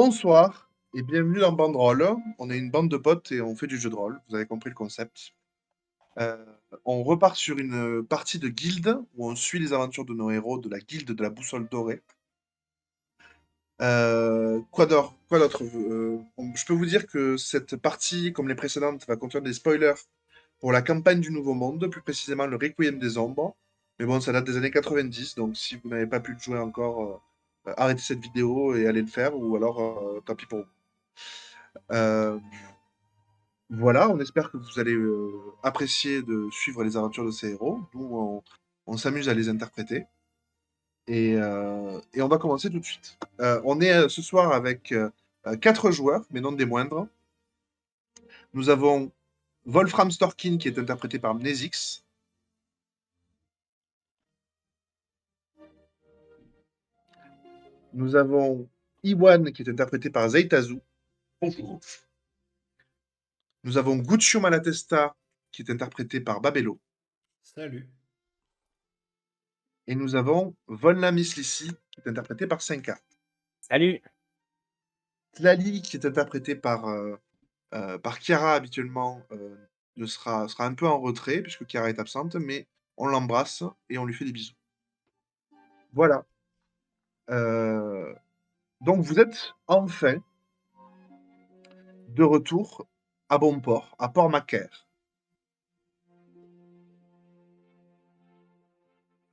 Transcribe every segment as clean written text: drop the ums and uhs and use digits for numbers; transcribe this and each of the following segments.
Bonsoir et bienvenue dans Banderole. On est une bande de potes et on fait du jeu de rôle. Vous avez compris le concept. Euh, on repart sur une partie de guilde où on suit les aventures de nos héros de la guilde de la boussole dorée. Quoi d'autre je peux vous dire que cette partie, comme les précédentes, va contenir des spoilers pour la campagne du Nouveau Monde, plus précisément le Requiem des Ombres. Mais bon, ça date des années 90, donc si vous n'avez pas pu le jouer encore, arrêtez cette vidéo et allez le faire, ou alors tant pis pour vous. Euh, Voilà, on espère que vous allez apprécier de suivre les aventures de ces héros. Nous, on s'amuse à les interpréter. Et on va commencer tout de suite. On est ce soir avec 4 joueurs, mais non des moindres. Nous avons Wolfram Storkin, qui est interprété par Mnesix. Nous avons Iwan, qui est interprété par Zeitazu. Bonjour. Nous avons Guccio Malatesta, qui est interprété par Babello. Salut. Et nous avons Volna Mislissi, qui est interprété par Senka. Salut. Tlali, qui est interprété par Chiara habituellement, sera un peu en retrait, puisque Chiara est absente, mais on l'embrasse et on lui fait des bisous. Voilà. Donc vous êtes enfin de retour à bon port, à Port-Macaire.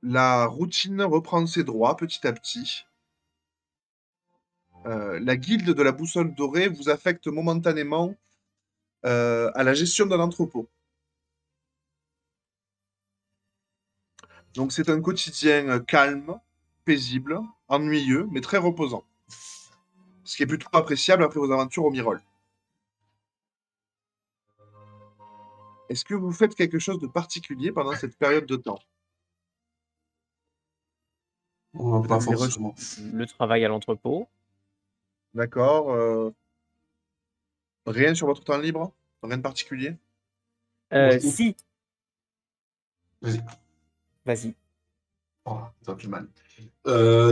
La routine reprend ses droits petit à petit. La guilde de la boussole dorée vous affecte momentanément à la gestion d'un entrepôt. Donc c'est un quotidien calme, paisible, ennuyeux, mais très reposant. Ce qui est plutôt appréciable après vos aventures au Mirol. Est-ce que vous faites quelque chose de particulier pendant cette période de temps? Pas avez forcément. Le travail à l'entrepôt. D'accord. Rien sur votre temps libre? Rien de particulier? Si, Vas-y. vas-y. Oh, ça fait mal.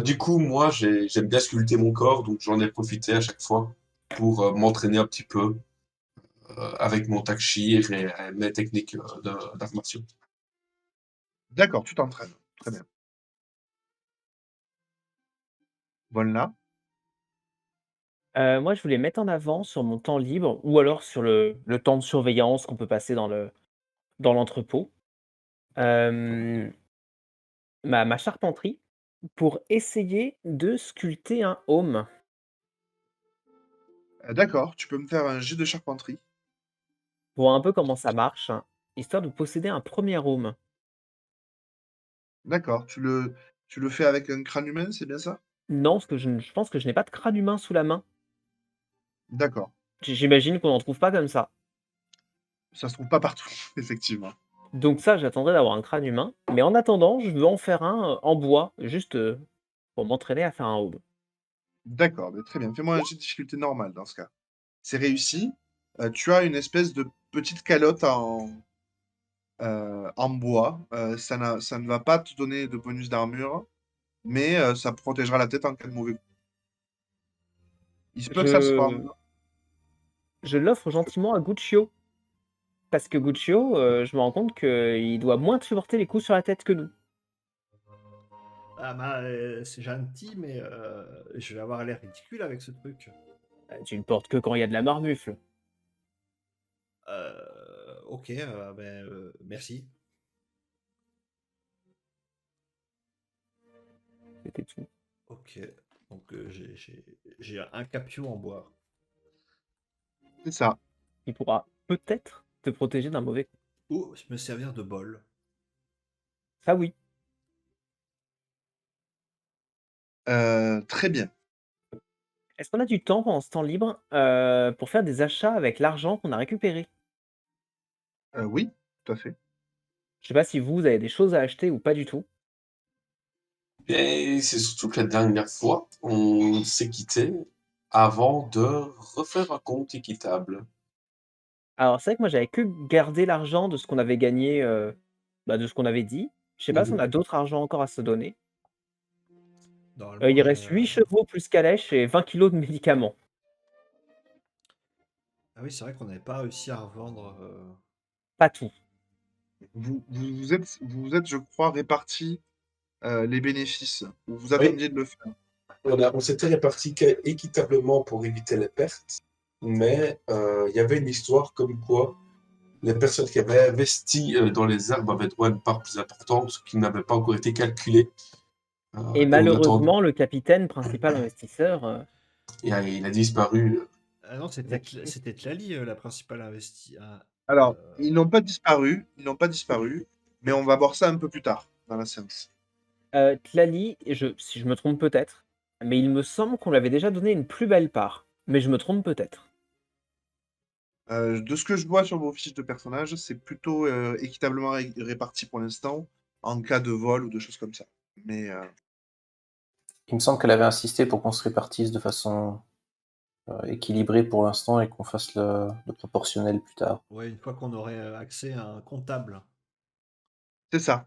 Du coup, moi, j'aime bien sculpter mon corps, donc j'en ai profité à chaque fois pour m'entraîner un petit peu avec mon tak chi et mes techniques d'arts martiaux. D'accord, tu t'entraînes. Très bien. Voilà. Moi, je voulais mettre en avant sur mon temps libre ou alors sur le temps de surveillance qu'on peut passer dans l'entrepôt, hem, ma charpenterie pour essayer de sculpter un heaume. D'accord, tu peux me faire un jet de charpenterie. Pour voir un peu comment ça marche, hein, histoire de posséder un premier heaume. D'accord, tu le fais avec un crâne humain, c'est bien ça? Non, parce que je pense que je n'ai pas de crâne humain sous la main. D'accord. J'imagine qu'on n'en trouve pas comme ça. Ça se trouve pas partout, effectivement. Donc ça, j'attendrai d'avoir un crâne humain, mais en attendant, je veux en faire un, en bois, juste, pour m'entraîner à faire un heaume. D'accord, mais très bien. Fais-moi un jet de difficulté normale dans ce cas. C'est réussi. Tu as une espèce de petite calotte en bois. Ça ne va pas te donner de bonus d'armure, mais ça protégera la tête en cas de mauvais coup. Il se peut que ça se Je rende. je l'offre gentiment à Guccio, parce que Guccio, je me rends compte qu'il doit moins supporter les coups sur la tête que nous. Ah bah, c'est gentil, mais je vais avoir l'air ridicule avec ce truc. Tu ne portes que quand il y a de la marmufle. Ok, merci. C'était tout. Ok, donc j'ai un capio en bois. C'est ça. Il pourra peut-être te protéger d'un mauvais coup. Ou me servir de bol. Ça oui. Très bien. Est-ce qu'on a du temps pendant ce temps libre, pour faire des achats avec l'argent qu'on a récupéré? Oui, tout à fait. Je sais pas si vous avez des choses à acheter ou pas du tout? Et c'est surtout que la dernière fois, on s'est quitté avant de refaire un compte équitable. Alors c'est vrai que moi j'avais que gardé l'argent de ce qu'on avait gagné, de ce qu'on avait dit. Je sais pas si on Mhm. a d'autres argent encore à se donner. Normalement, Il reste 8 chevaux plus calèche et 20 kilos de médicaments. Ah oui, c'est vrai qu'on n'avait pas réussi à revendre. Pas tout. Vous êtes, je crois, répartis les bénéfices, ou vous Oui, attendiez de le faire. on s'était répartis équitablement pour éviter les pertes, mais il y avait une histoire comme quoi les personnes qui avaient investi dans les arbres avaient droit à une part plus importante, ce qui n'avait pas encore été calculé. Et Et on attend, malheureusement, le capitaine, principal investisseur, et il a disparu. Ah non, Ouais. c'était Tlali, la principale investie. Alors, ils n'ont pas disparu, mais on va voir ça un peu plus tard dans la séance. Tlali, si je me trompe peut-être, mais il me semble qu'on lui avait déjà donné une plus belle part. Mais je me trompe peut-être. De ce que je vois sur vos fiches de personnages, c'est plutôt équitablement réparti pour l'instant, en cas de vol ou de choses comme ça. Mais Il me semble qu'elle avait insisté pour qu'on se répartisse de façon équilibrée pour l'instant et qu'on fasse le proportionnel plus tard. Ouais, une fois qu'on aurait accès à un comptable. c'est ça.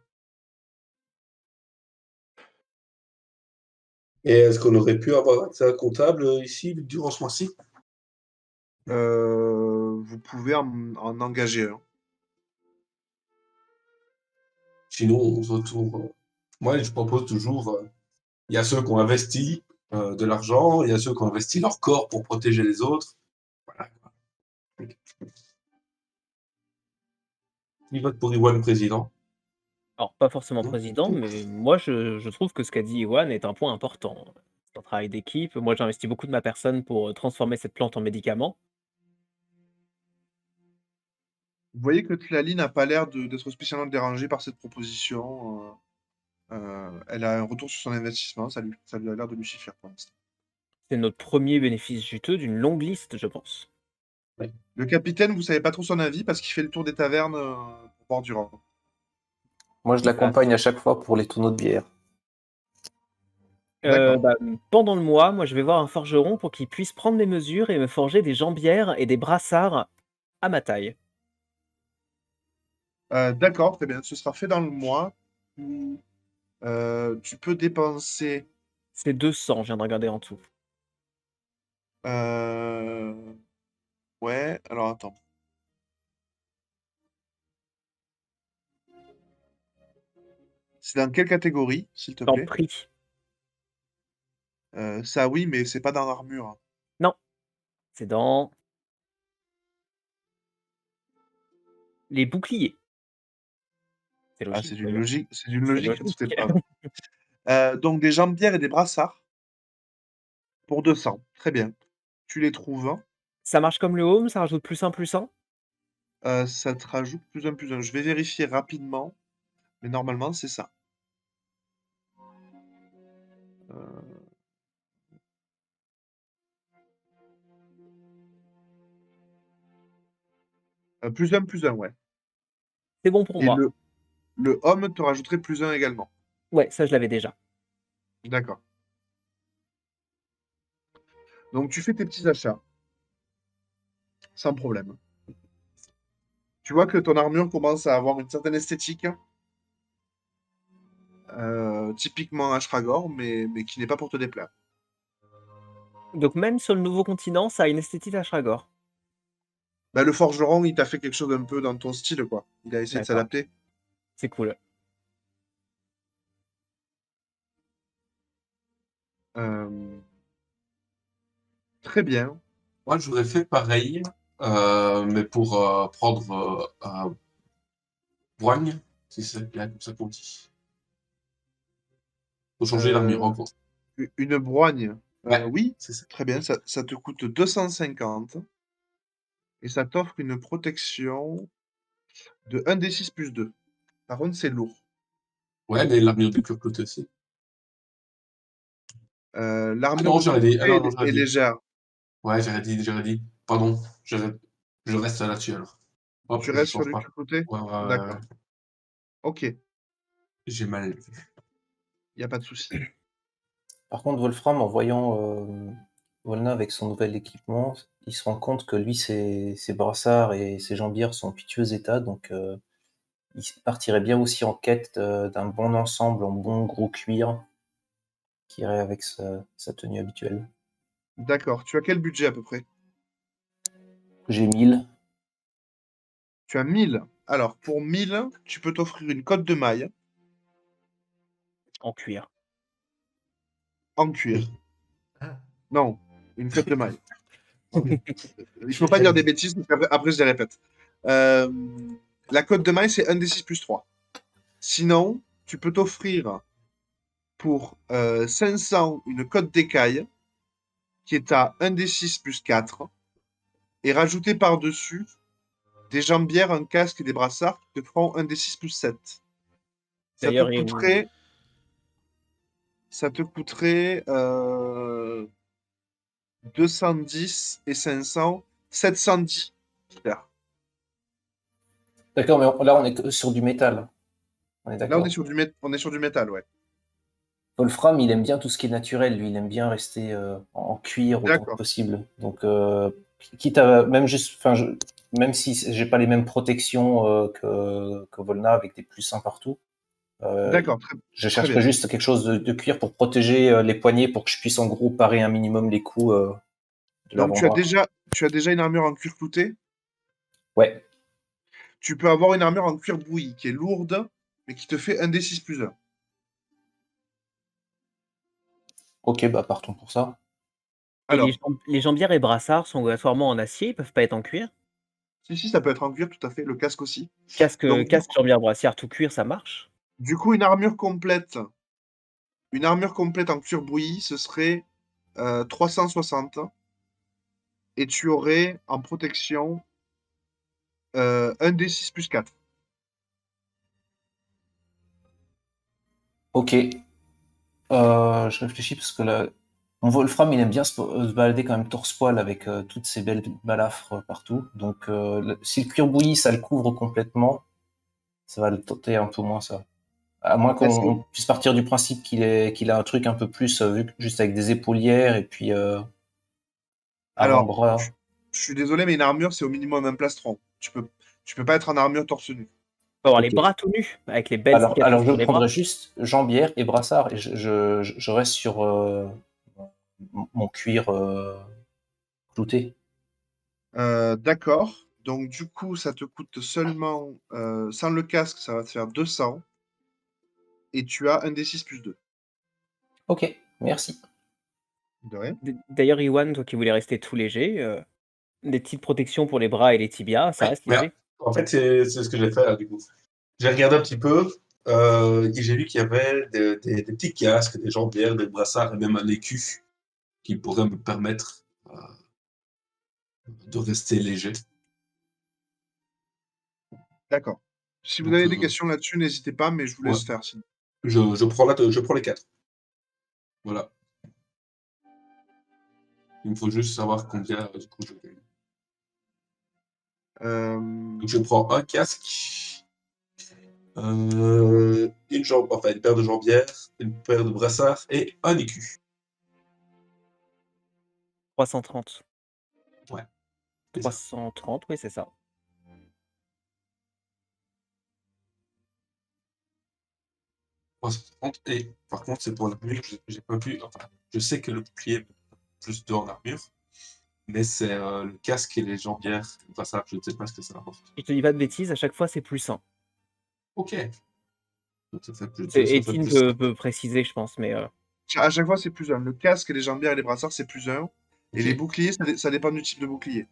Et est-ce qu'on aurait pu avoir accès à un comptable ici durant ce mois-ci? Vous pouvez en engager un. Sinon, on se retourne. Moi, je propose toujours, il y a ceux qui ont investi de l'argent, il y a ceux qui ont investi leur corps pour protéger les autres. Voilà. Qui vote pour Iwan président? Alors, pas forcément Non. président, mais moi, je trouve que ce qu'a dit Iwan est un point important. C'est un travail d'équipe. Moi, j'ai investi beaucoup de ma personne pour transformer cette plante en médicament. Vous voyez que Tlali n'a pas l'air d'être spécialement dérangée par cette proposition. Elle a un retour sur son investissement, ça lui a l'air de lui suffire pour l'instant. C'est notre premier bénéfice juteux d'une longue liste, je pense. Le capitaine, vous savez pas trop son avis parce qu'il fait le tour des tavernes pour boire du rhum. Moi, je l'accompagne à chaque fois pour les tonneaux de bière. D'accord. Bah, pendant le mois, moi, je vais voir un forgeron pour qu'il puisse prendre mes mesures et me forger des jambières et des brassards à ma taille. D'accord, très bien. Ce sera fait dans le mois. Tu peux dépenser. C'est 200, je viens de regarder en tout. euh, Ouais, alors attends. C'est dans quelle catégorie, s'il te En plaît? prix. Ça, oui, mais c'est pas dans l'armure. Non, c'est dans les boucliers. C'est Ah, logique. c'est d'une logique, C'est à toute logique. épreuve. Donc des jambières et des brassards pour 200. Très bien. Tu les trouves. Ça marche comme le home, ça rajoute plus 1. Ça te rajoute plus un plus un. Je vais vérifier rapidement, mais normalement, c'est ça. Euh, plus un, ouais. C'est bon pour Et moi. le homme te rajouterait plus un également. Ouais, ça je l'avais déjà. D'accord. Donc tu fais tes petits achats, sans problème. Tu vois que ton armure commence à avoir une certaine esthétique, typiquement Ashragor, mais qui n'est pas pour te déplaire. Donc même sur le nouveau continent, ça a une esthétique à Shragor. Bah, le forgeron, il t'a fait quelque chose d'un peu dans ton style, quoi. Il a essayé de D'accord, s'adapter. c'est cool. Euh, Très bien. Moi, j'aurais fait pareil, mais pour prendre un broigne, si c'est bien comme ça qu'on dit. Faut changer l'armure Euh, encore. une broigne. Ouais, Oui, c'est ça. très bien. Ça te coûte 250 et ça t'offre une protection de 1 d 6 plus 2. Par contre, c'est lourd. Ouais, mais l'armure de Kurkut aussi. Ah L'armure non, de j'aurais dit. Ah Kurkuté non, non, j'aurais est dit. légère. Ouais, j'aurais dit. Pardon, je reste là-dessus alors. Hop, Tu je restes sur change le pas. Kurkuté? Ouais, ouais, ouais, D'accord. ouais. Ok, il J'ai mal. n'y a pas de souci. Par contre, Wolfram, en voyant Volna avec son nouvel équipement, il se rend compte que lui, ses brassards et ses jambières sont en piteux état, donc il partirait bien aussi en quête d'un bon ensemble en bon gros cuir qui irait avec sa tenue habituelle. D'accord. Tu as quel budget à peu près? J'ai 1000. Tu as 1000. Alors, pour 1000, tu peux t'offrir une cotte de maille En cuir. en cuir. Ah. Non, une cotte de maille. Il faut J'ai- pas dire des j'avais- bêtises, parce qu'après, je les répète. Euh, la cote de maille, c'est 1d6 plus 3. Sinon, tu peux t'offrir pour 500 une cote d'écaille qui est à 1d6 plus 4 et rajouter par-dessus des jambières, un casque et des brassards qui te feront 1d6 plus 7. Ça te D'ailleurs, coûterait 210 et 500, 710. Super. D'accord, mais là, on est que sur du métal. On est Là, on est d'accord. on est sur du métal, ouais. Wolfram, il aime bien tout ce qui est naturel, lui. Il aime bien rester en cuir autant que D'accord. possible. Donc, quitte à même juste, enfin, même si j'ai pas les mêmes protections que Volna avec des plus 1 partout, D'accord, je très chercherais bien. juste quelque chose de cuir pour protéger les poignets pour que je puisse en gros parer un minimum les coups de Donc, tu as l'avant-bras. déjà une armure en cuir clouté. Ouais, Tu peux avoir une armure en cuir bouilli qui est lourde, mais qui te fait 1d6 plus 1. ok, bah partons pour ça. et Alors, les jambières et brassards sont obligatoirement en acier, ils peuvent pas être en cuir. si, ça peut être en cuir, tout à fait, le casque aussi. Casque, Donc, casque, jambière, brassière, tout cuir, ça marche. du coup, une armure complète en cuir bouilli, ce serait 360. Et tu aurais en protection 1d6 plus 4. Ok. Je réfléchis parce que là, mon Wolfram, il aime bien se balader quand même torse-poil avec toutes ces belles balafres partout. Donc, si le cuir bouilli, ça le couvre complètement, ça va le tenter un peu moins ça. À moins qu'on puisse partir du principe qu'il a un truc un peu plus, vu que juste avec des épaulières et puis Alors, avant-bras. je suis désolé, mais une armure, c'est au minimum un plastron. Tu peux pas être en armure torse nu. On peut avoir les Ok. bras tout nus, avec les belles cicatrices Alors je sur les bras. prendrais juste jambière et brassard et je reste sur mon cuir clouté. D'accord. Donc, du coup, ça te coûte seulement, sans le casque, ça va te faire 200. Et tu as un D6 plus 2. Ok, merci. De rien. D'ailleurs, Iwan, toi qui voulais rester tout léger, des petites protections pour les bras et les tibias, ça Ouais, reste mais léger. en fait, c'est ce que j'ai fait là, du coup. J'ai regardé un petit peu et j'ai vu qu'il y avait des petits casques, des jambières, des brassards et même un écu qui pourrait me permettre de rester léger. D'accord. Si vous Donc, avez des questions là-dessus, n'hésitez pas, mais je vous ouais, laisse faire sinon. je prends les 4. Voilà. Il me faut juste savoir combien, du coup, je gagne. Donc, je prends un casque, une paire de jambières, une paire de brassards et un écu. 330. Ouais, c'est ça. 330, oui, c'est ça. Et par contre, c'est pour l'armure, j'ai pas vu. Enfin, je sais que le bouclier est plus 2 en armure, mais c'est le casque et les jambières. Enfin, ça, je ne sais pas ce que ça apporte. Je te dis pas de bêtises, à chaque fois, c'est plus 1. Ok. Donc, ça fait Et ça fait Tin plus. peut préciser, je pense, mais À chaque fois, c'est plus 1. Le casque, les jambières et les brassards, c'est plus 1. Et les Ok. boucliers, ça dépend du type de bouclier.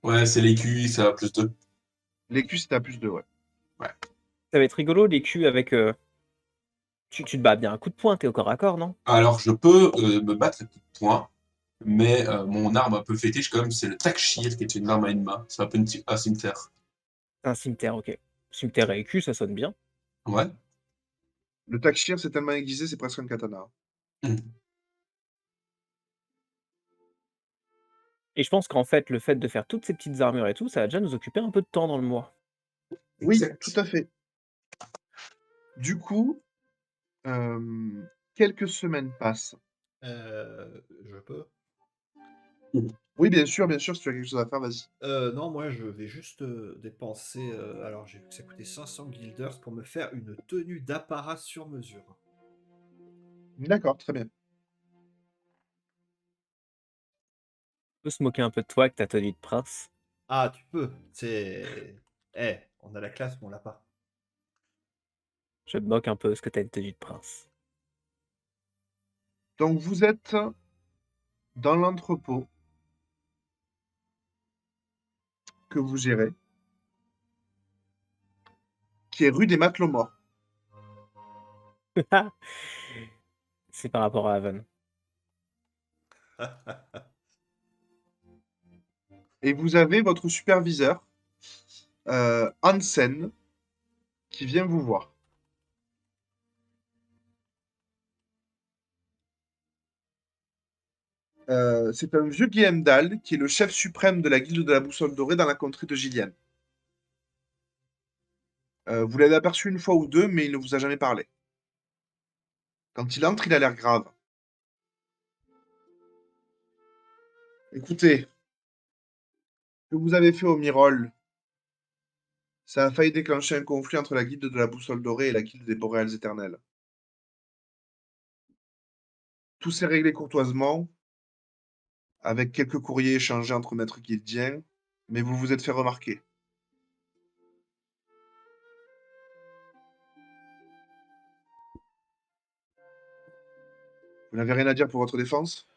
Ouais, c'est l'écu, ça a plus 2. L'écu, c'est à plus 2, ouais. Ouais. ça va être rigolo, les culs avec... Tu te bats bien un coup de poing, t'es au corps à corps, non? Alors, je peux me battre à coups de poing, mais mon arme un peu fétiche, quand même, c'est le Takshir, qui est une arme à une main. C'est un peu un cimetière. C'est un cimetière, ok. Cimetière et écu, ça sonne bien. Ouais. Le takshir, c'est tellement aiguisé, c'est presque un katana. Mhm. Et je pense qu'en fait, le fait de faire toutes ces petites armures et tout, ça va déjà nous occuper un peu de temps dans le mois. Oui, Exact. tout à fait. Du coup, quelques semaines passent. Je peux. Oui, bien sûr, si tu as quelque chose à faire, vas-y. Non, moi je vais juste dépenser. Alors j'ai vu que ça coûtait 500 guilders pour me faire une tenue d'apparat sur mesure. D'accord, très bien. On peut se moquer un peu de toi avec ta tenue de prince. Ah, tu peux. C'est. On a la classe, mais on l'a pas. Je me moque un peu parce que t'as une tenue de prince. Donc vous êtes dans l'entrepôt que vous gérez, qui est rue des Matelots Morts. C'est par rapport à Haven. Et vous avez votre superviseur, Hansen, qui vient vous voir. C'est un vieux Guéhendal qui est le chef suprême de la guilde de la Boussole Dorée dans la contrée de Gillian. Vous l'avez aperçu une fois ou deux, mais il ne vous a jamais parlé. Quand il entre, il a l'air grave. Écoutez, ce que vous avez fait au Myrol, ça a failli déclencher un conflit entre la guilde de la Boussole Dorée et la guilde des Boréales Éternelles. Tout s'est réglé courtoisement, avec quelques courriers échangés entre maîtres guildiens, mais vous vous êtes fait remarquer. Vous n'avez rien à dire pour votre défense?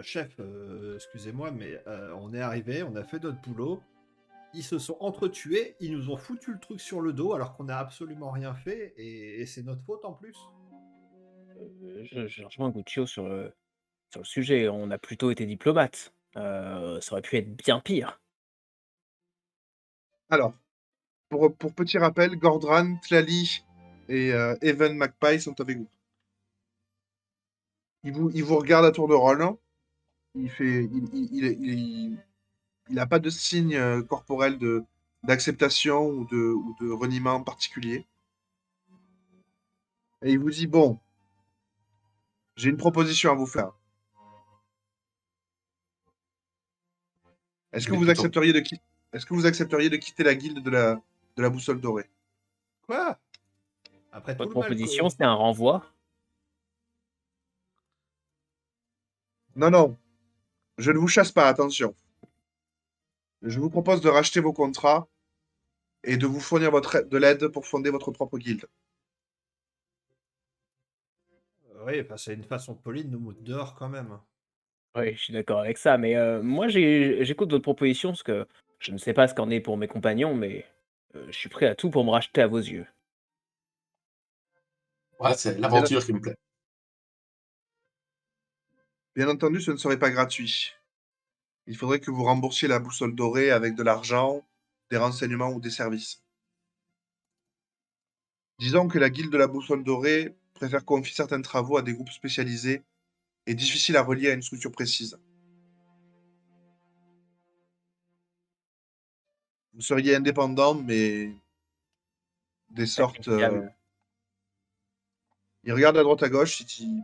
Chef, excusez-moi, mais on est arrivé, on a fait notre boulot. Ils se sont entretués, ils nous ont foutu le truc sur le dos alors qu'on n'a absolument rien fait et c'est notre faute en plus. Je rejoins Guccio sur le sujet. On a plutôt été diplomate. Ça aurait pu être bien pire. Alors, pour petit rappel, Gordran, Tlali et Evan Magpie sont avec vous. Il vous regarde à tour de rôle. Il fait, il a pas de signe corporel d'acceptation ou de reniement particulier. Et il vous dit, bon, j'ai une proposition à vous faire. Est-ce que Il est vous plutôt- accepteriez est-ce que vous accepteriez de quitter la guilde de la Boussole Dorée? Quoi? Après tout Votre le mal proposition, que... c'est un renvoi. Non, non, je ne vous chasse pas, attention. Je vous propose de racheter vos contrats et de vous fournir de l'aide pour fonder votre propre guilde. Oui, enfin, c'est une façon polie de nous mettre dehors quand même. Oui, je suis d'accord avec ça, mais moi j'écoute votre proposition parce que je ne sais pas ce qu'en est pour mes compagnons, mais je suis prêt à tout pour me racheter à vos yeux. Ouais, c'est Bien, l'aventure qui me plaît. bien entendu, ce ne serait pas gratuit. Il faudrait que vous remboursiez la Boussole Dorée avec de l'argent, des renseignements ou des services. Disons que la guilde de la Boussole Dorée préfère confier certains travaux à des groupes spécialisés et difficiles à relier à une structure précise. Vous seriez indépendant, mais des sortes. Sacrifiable. Il regarde à droite à gauche, il dit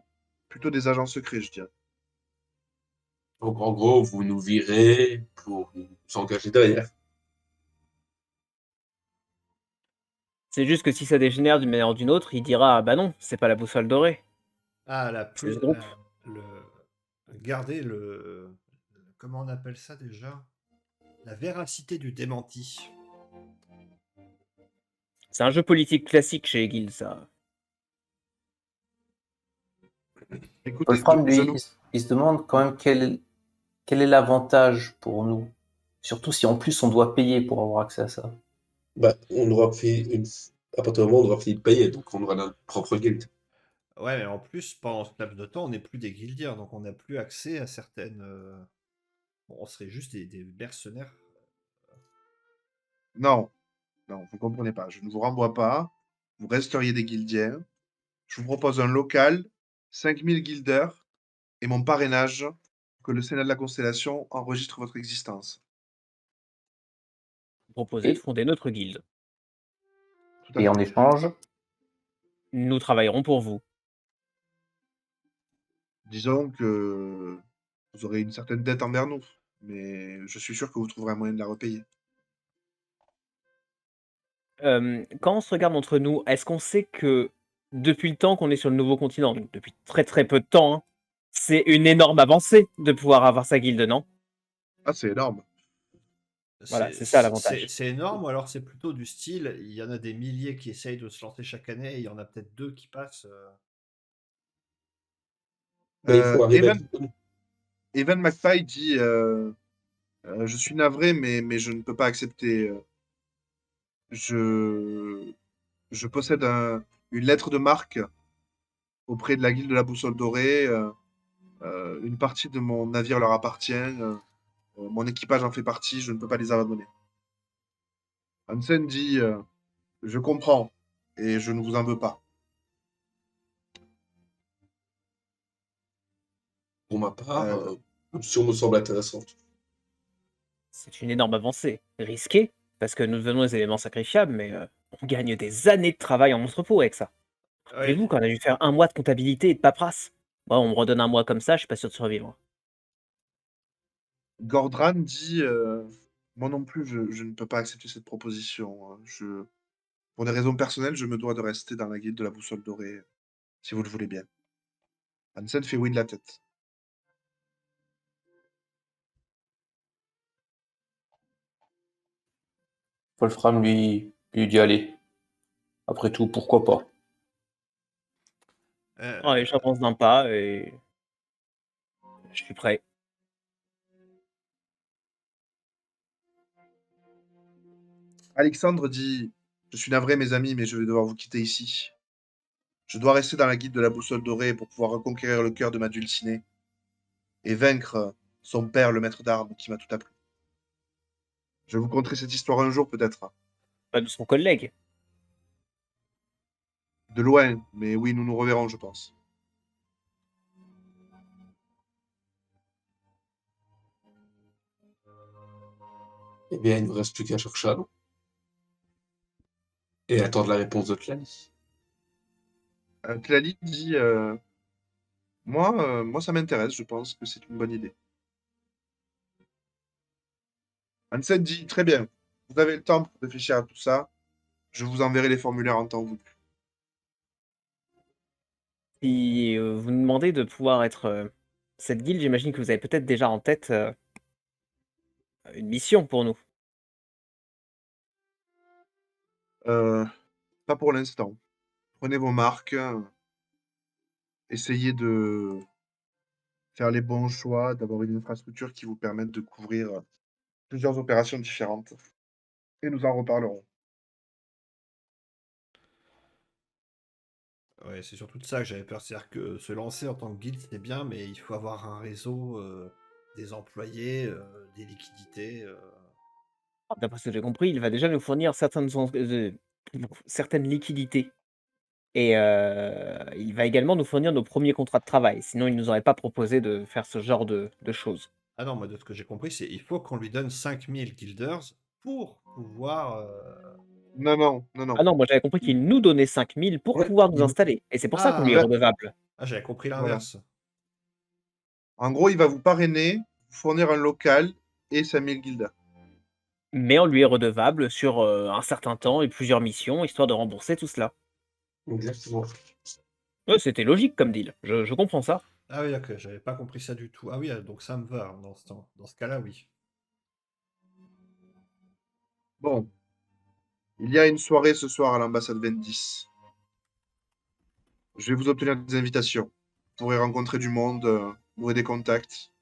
plutôt des agents secrets, je dirais. Donc, en gros, vous nous virez pour nous engager derrière. C'est juste que si ça dégénère d'une manière ou d'une autre, il dira ah bah non, c'est pas la boussole dorée, Ah, c'est ce groupe. le... Garder le... Comment on appelle ça déjà? La véracité du démenti. C'est un jeu politique classique chez Guild, ça. Écoutez, Wolfram, je lui, nous... il se demande quand même quel est l'avantage pour nous. Surtout si en plus on doit payer pour avoir accès à ça. Bah, on aura fait à partir du moment où on aura fini de payer, donc on aura notre propre guilde. Ouais, mais en plus, pendant ce laps de temps, on n'est plus des guildiens, donc on n'a plus accès à certaines... Bon, on serait juste des mercenaires. Non, non, vous comprenez pas. Je ne vous renvoie pas. Vous resteriez des guildiens. Je vous propose un local, 5000 guilders et mon parrainage pour que le Sénat de la Constellation enregistre votre existence. Proposer de Et, fonder notre guilde. Tout à et en fait. échange, Nous travaillerons pour vous. Disons que vous aurez une certaine dette envers nous, mais je suis sûr que vous trouverez un moyen de la repayer. Quand on se regarde entre nous, est-ce qu'on sait que depuis le temps qu'on est sur le nouveau continent, donc depuis très très peu de temps, hein, c'est une énorme avancée de pouvoir avoir sa guilde, non? Ah, c'est énorme. Voilà, c'est ça l'avantage. C'est énorme, ou alors c'est plutôt du style, il y en a des milliers qui essayent de se lancer chaque année, et il y en a peut-être 2 qui passent. Mais il faut arriver à Evan, être bon. Evan McPie dit je suis navré, mais je ne peux pas accepter. Je, je possède une lettre de marque auprès de la guilde de la Boussole Dorée. Une partie de mon navire leur appartient. Mon équipage en fait partie. Je ne peux pas les abandonner. Hansen dit je comprends et je ne vous en veux pas. Pour ma part, Euh, l'option me semble intéressante. C'est une énorme avancée. Risquée, parce que nous devenons des éléments sacrifiables, mais on gagne des années de travail en entrepôt avec ça. Ouais. Rappelez-vous qu'on a dû faire 1 mois de comptabilité et de paperasse. Moi, on me redonne 1 mois comme ça, je suis pas sûr de survivre. Gordran dit moi non plus, je ne peux pas accepter cette proposition. Pour des raisons personnelles, je me dois de rester dans la guilde de la Boussole Dorée, si vous le voulez bien. Hansen fait oui de la tête. Wolfram lui dit allez. Après tout, pourquoi pas? Ouais, j'avance d'un pas et je suis prêt. Alexandre dit je suis navré, mes amis, mais je vais devoir vous quitter ici. Je dois rester dans la guilde de la Boussole Dorée pour pouvoir reconquérir le cœur de ma dulcinée et vaincre son père, le maître d'armes, qui m'a tout appris. Je vous conterai cette histoire un jour, peut-être. Bah, nous serons collègues. De loin, mais oui, nous nous reverrons, je pense. Eh bien, il ne nous reste plus qu'à chercher à l'eau. Et attendre la réponse de Tlali. Tlali dit moi, ça m'intéresse, je pense que c'est une bonne idée. Hansen dit très bien, vous avez le temps pour réfléchir à tout ça. Je vous enverrai les formulaires en temps voulu. Si vous nous demandez de pouvoir être cette guilde, j'imagine que vous avez peut-être déjà en tête une mission pour nous. Pas pour l'instant. Prenez vos marques, essayez de faire les bons choix, d'avoir une infrastructure qui vous permette de couvrir plusieurs opérations différentes. Et nous en reparlerons. Ouais, c'est surtout de ça que j'avais peur. C'est-à-dire que se lancer en tant que guilde, c'est bien, mais il faut avoir un réseau, des employés, des liquidités. D'après ce que j'ai compris, il va déjà nous fournir certaines liquidités et il va également nous fournir nos premiers contrats de travail. Sinon, il ne nous aurait pas proposé de faire ce genre de choses. Ah non, moi, de ce que j'ai compris, c'est il faut qu'on lui donne 5000 guilders pour pouvoir. Non, non, non, non. Ah non, moi j'avais compris qu'il nous donnait 5000 pour Ouais, pouvoir nous installer et c'est pour ça qu'on lui est Ah, va- redevable. ah, j'avais compris Voilà. l'inverse. En gros, il va vous parrainer, vous fournir un local et 5000 guildas. Mais on lui est redevable sur, un certain temps et plusieurs missions, histoire de rembourser tout cela. exactement. Ouais, c'était logique comme deal, je comprends ça. Ah oui, ok, j'avais pas compris ça du tout. Ah oui, donc ça me va hein, dans ce cas-là, oui. Bon, il y a une soirée ce soir à l'ambassade 20. Je vais vous obtenir des invitations. Vous pourrez rencontrer du monde, nouer des contacts.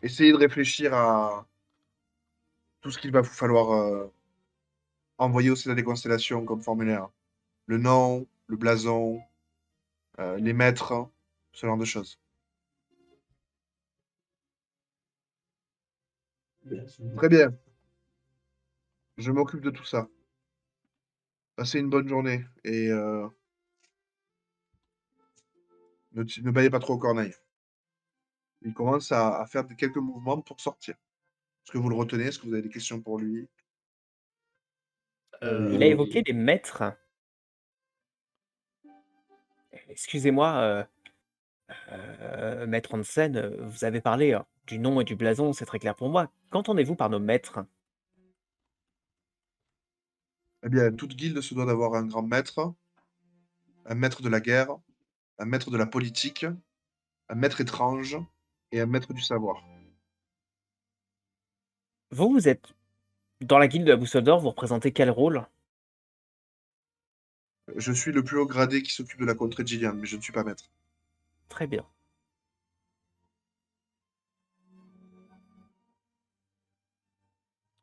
Essayez de réfléchir à tout ce qu'il va vous falloir envoyer au sein des constellations comme formulaire. Le nom, le blason, les maîtres, ce genre de choses. Très bien, je m'occupe de tout ça. Passez une bonne journée et ne baillez pas trop aux corneilles. Il commence à faire quelques mouvements pour sortir. Est-ce que vous le retenez? Est-ce que vous avez des questions pour lui? Il a Euh, évoqué des maîtres. Excusez-moi, maître Hansen, vous avez parlé, du nom et du blason, c'est très clair pour moi. Qu'entendez-vous par nos maîtres? Eh bien, toute guilde se doit d'avoir un maître de la guerre, un maître de la politique, un maître étrange et un maître du savoir. Vous êtes dans la guilde de la Boussole d'Or, vous représentez quel rôle? Je suis le plus haut gradé qui s'occupe de la contrée de Gillian, mais je ne suis pas maître. Très bien.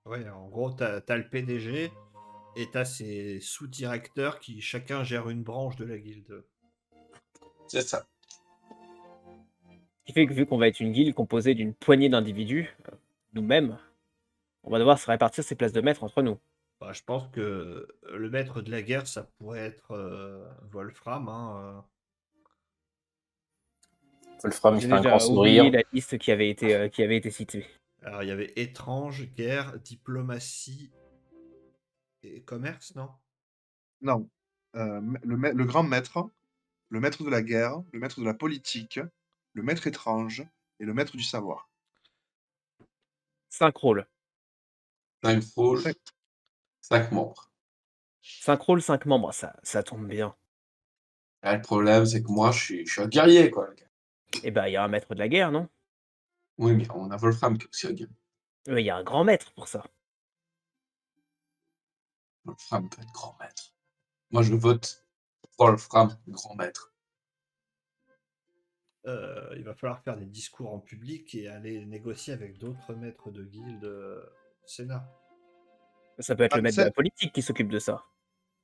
Ouais, en gros, t'as le PDG et t'as ses sous-directeurs qui chacun gère une branche de la guilde. C'est ça. Ce qui fait que vu qu'on va être une guilde composée d'une poignée d'individus, nous-mêmes, on va devoir se répartir ces places de maître entre nous. Bah, je pense que le maître de la guerre, ça pourrait être Wolfram. Hein. Wolfram, il J'ai fait un grand déjà oublié sourire. la liste qui avait été citée. Alors, il y avait étrange, guerre, diplomatie et commerce, non? Non. Le grand maître, le maître de la guerre, le maître de la politique, le maître étrange et le maître du savoir. 5 rôles. 5 rôles, Cinq. 5 membres. 5 rôles, 5 membres, ça tombe bien. Ah, le problème, c'est que moi, je suis un guerrier, quoi, le gars. Eh ben, il y a un maître de la guerre, non? Oui, mais on a Wolfram qui est aussi un guerrier. Il y a un grand maître pour ça. Wolfram peut être grand maître. Moi, je vote Wolfram, grand maître. Il va falloir faire des discours en public et aller négocier avec d'autres maîtres de guilde Sénat. Ça peut être le maître de Hansen, la politique qui s'occupe de ça.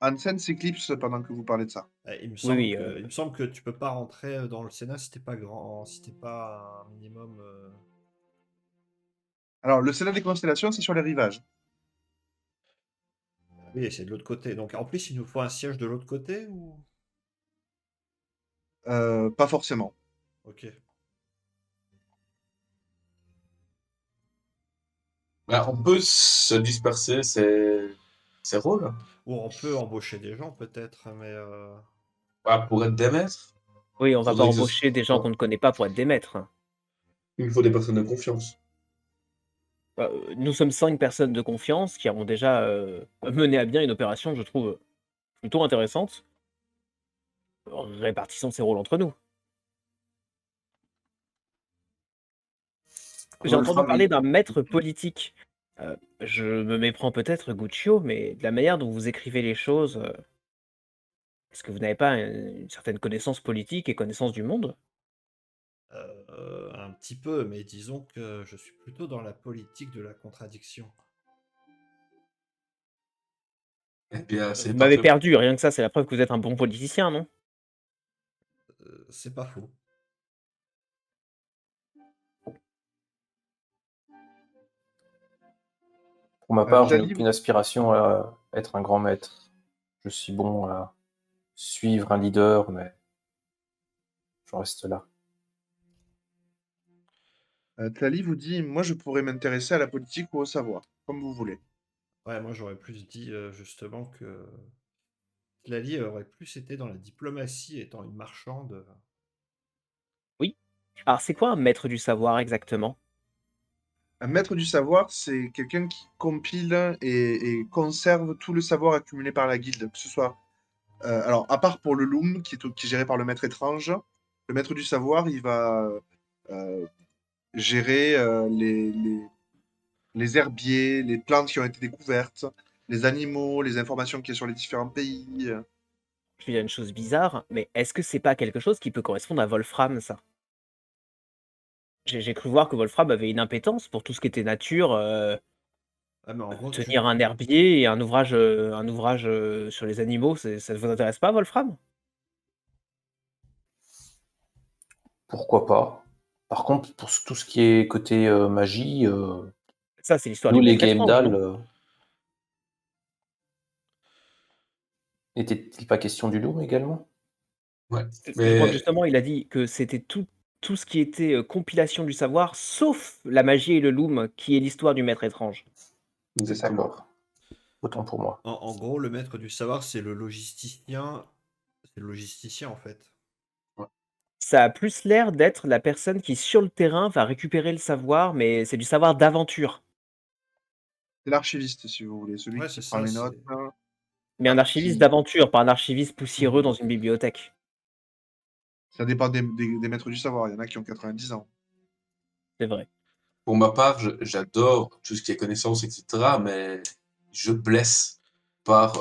Hansen s'éclipse pendant que vous parlez de ça. Il me Oui, semble oui. que, il me semble que tu peux pas rentrer dans le Sénat si t'es pas grand, si t'es pas un minimum. Alors, le Sénat des constellations, c'est sur les rivages. Oui, c'est de l'autre côté. Donc en plus, il nous faut un siège de l'autre côté ou? Pas forcément. Ok. Ben, on peut se disperser ces rôles Ou on peut embaucher des gens peut-être, mais pour être des maîtres. Oui, on va pas Faudrait que ce embaucher des gens qu'on ne connaît pas pour être des maîtres. Il faut des personnes de confiance. Nous sommes 5 personnes de confiance qui avons déjà mené à bien une opération, je trouve, plutôt intéressante. Répartissons ces rôles entre nous. J'ai entendu Wolfram, parler d'un maître politique. Je me méprends peut-être, Guccio, mais de la manière dont vous écrivez les choses, est-ce que vous n'avez pas une certaine connaissance politique et connaissance du monde? un petit peu, mais disons que je suis plutôt dans la politique de la contradiction. Eh bien, Vous c'est m'avez parfait. perdu, rien que ça, c'est la preuve que vous êtes un bon politicien, non? C'est pas faux. Pour ma part, je n'ai Tali, aucune aspiration à être un grand maître. Je suis bon à suivre un leader, mais j'en reste là. Tali vous dit, moi je pourrais m'intéresser à la politique ou au savoir, comme vous voulez. Ouais, moi j'aurais plus dit justement que Lali aurait plus été dans la diplomatie, étant une marchande. Oui. Alors, c'est quoi un maître du savoir exactement? Un maître du savoir, c'est quelqu'un qui compile et conserve tout le savoir accumulé par la guilde, que ce soit... alors, à part pour le Loom, qui est géré par le maître étrange, le maître du savoir, il va euh, gérer les herbiers, les plantes qui ont été découvertes, les animaux, les informations qu'il y a sur les différents pays. Je vais dire une chose bizarre, mais est-ce que c'est pas quelque chose qui peut correspondre à Wolfram, ça? J'ai cru voir que Wolfram avait une impétence pour tout ce qui était nature, Ah, mais en gros, tenir un herbier et un ouvrage, sur les animaux, ça ne vous intéresse pas, Wolfram? Pourquoi pas? Par contre, pour tout ce qui est côté magie, Ça, c'est l'histoire nous du les maître étrange, Gaemdall, non? n'était-il pas question du Loom également? Ouais. Je crois que Mais justement, il a dit que c'était tout ce qui était, compilation du savoir, sauf la magie et le loom, qui est l'histoire du maître étrange. exactement. D'accord. Autant pour moi. en gros, le maître du savoir, c'est le logisticien. C'est le logisticien en fait. Ça a plus l'air d'être la personne qui, sur le terrain, va récupérer le savoir, mais c'est du savoir d'aventure. C'est l'archiviste, si vous voulez, celui Ouais, qui c'est prend ça. les notes. Mais un archiviste Qui... d'aventure, pas un archiviste poussiéreux dans une bibliothèque. Ça dépend des maîtres du savoir. Il y en a qui ont 90 ans. C'est vrai. Pour ma part, j'adore tout ce qui est connaissance, etc., mais je blesse par,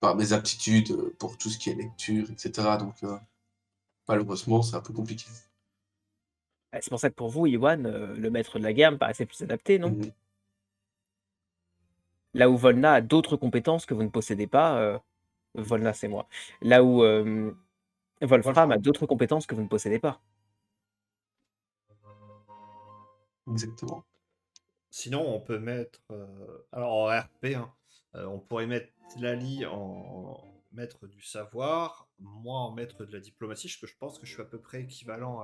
par mes aptitudes pour tout ce qui est lecture, etc. Donc, malheureusement, c'est un peu compliqué. C'est pour ça que pour vous, Iwan, le maître de la guerre me paraissait plus adapté, non? Mhm. Là où Volna a d'autres compétences que vous ne possédez pas, Volna, c'est moi. Là où Wolfram a d'autres compétences que vous ne possédez pas. Exactement. Sinon, on peut mettre. Alors, en RP, hein, on pourrait mettre Tlali en maître du savoir, moi en maître de la diplomatie, parce que je pense que je suis à peu près équivalent